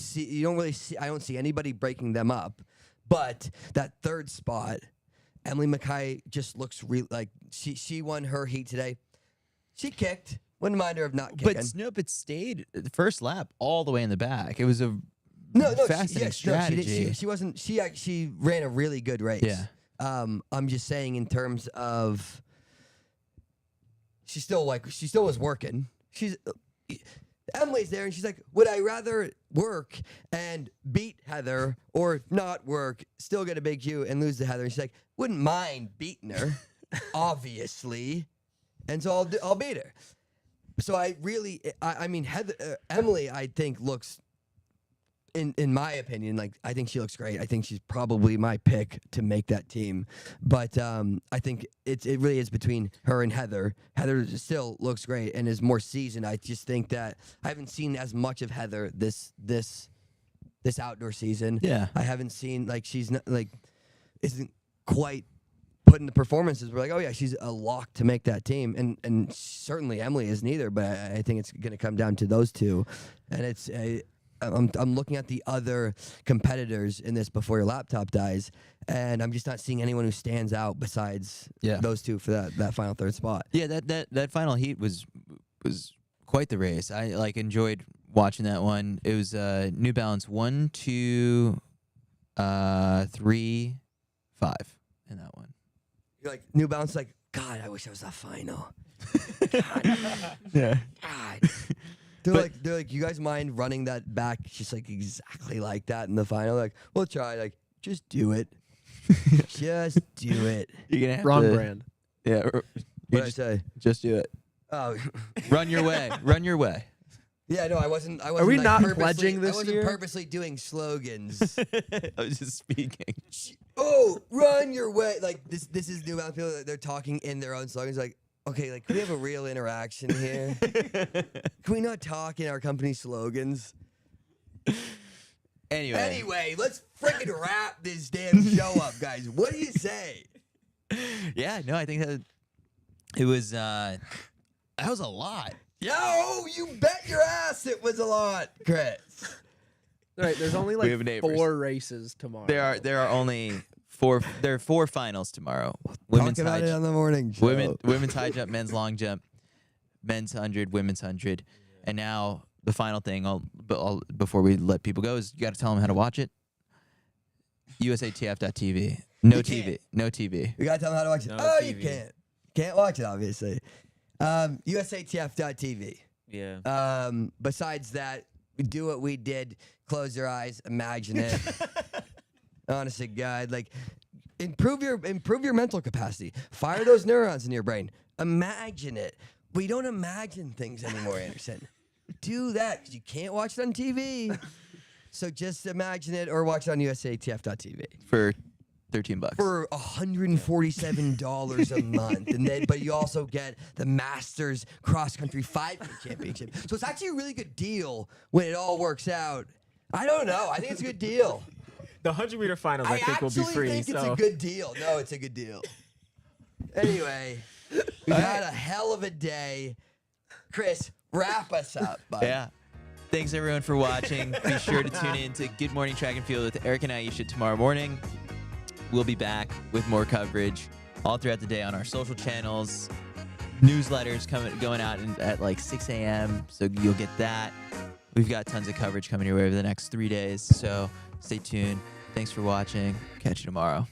see. I don't see anybody breaking them up, but that third spot, Emily Mackay just looks like she won her heat today. She kicked. Wouldn't mind her of not kicking. But it stayed the first lap all the way in the back. It was a fascinating strategy. She wasn't. She ran a really good race. Yeah. I'm just saying in terms of she still was working. Emily's there and she's like, would I rather work and beat Heather or not work, still get a big Q and lose to Heather? And she's like, wouldn't mind beating her, obviously, and so I'll beat her. So I mean, Emily, I think looks, in my opinion, like, I think she looks great. I think she's probably my pick to make that team. But I think it really is between her and Heather. Heather still looks great and is more seasoned. I just think that I haven't seen as much of Heather this outdoor season. Yeah. I haven't seen, like, she's not, like, isn't quite putting the performances. We're like, oh yeah, she's a lock to make that team, and certainly Emily isn't either. But I think it's going to come down to those two, and it's. I'm looking at the other competitors in this before your laptop dies, and I'm just not seeing anyone who stands out besides those two for that final third spot. Yeah, that final heat was quite the race. I enjoyed watching that one. It was New Balance 1, 2, 3, 5 in that one. You're like, New Balance, like, God, I wish I was that final. Yeah. God. They're like, you guys mind running that back just like exactly like that in the final? Like, we'll try. Like, just do it. Just do it. You're gonna have Wrong to, brand. Yeah. What'd I say? Just do it. Oh, Run your way. Run your way. yeah. No, I wasn't. Are we like, not purposely- pledging this I wasn't year? purposely doing slogans. I was just speaking. Oh, run your way. Like, this is New Balance people. They're talking in their own slogans. Like, okay, like, can we have a real interaction here? Can we not talk in our company slogans? Anyway, let's freaking wrap this damn show up, guys. What do you say? Yeah, no, I think that it was that was a lot. Yo, you bet your ass it was a lot, Chris. All right, there's only We have like neighbors. 4 races tomorrow. There are only 4. There are 4 finals tomorrow. Talk about it on the morning show. Women's high jump, men's long jump, men's 100, women's 100, and now the final thing. Before we let people go is you got to tell them how to watch it. USATF.tv. No You TV. can't. No TV. You gotta tell them how to watch it. No Oh, you TV. can't watch it, obviously. USATF.tv. Yeah. Besides that, do what we did. Close your eyes. Imagine it. Honest to God, like improve your mental capacity. Fire those neurons in your brain. Imagine it. We don't imagine things anymore, Anderson. Do that because you can't watch it on TV. So just imagine it or watch it on USATF.tv For $13. for $147 a month, and then but you also get the Masters Cross Country 5K Championship. So it's actually a really good deal when it all works out. I don't know. I think it's a good deal. The 100-meter finals, I think, will be actually free. think it's So a good deal. No, it's a good deal. Anyway, we had a hell of a day. Chris, wrap us up, bud. Yeah. Thanks everyone for watching. Be sure to tune in to Good Morning Track and Field with Eric and Aisha tomorrow morning. We'll be back with more coverage all throughout the day on our social channels. Newsletters going out at like 6 a.m. So you'll get that. We've got tons of coverage coming your way over the next 3 days. So stay tuned. Thanks for watching. Catch you tomorrow.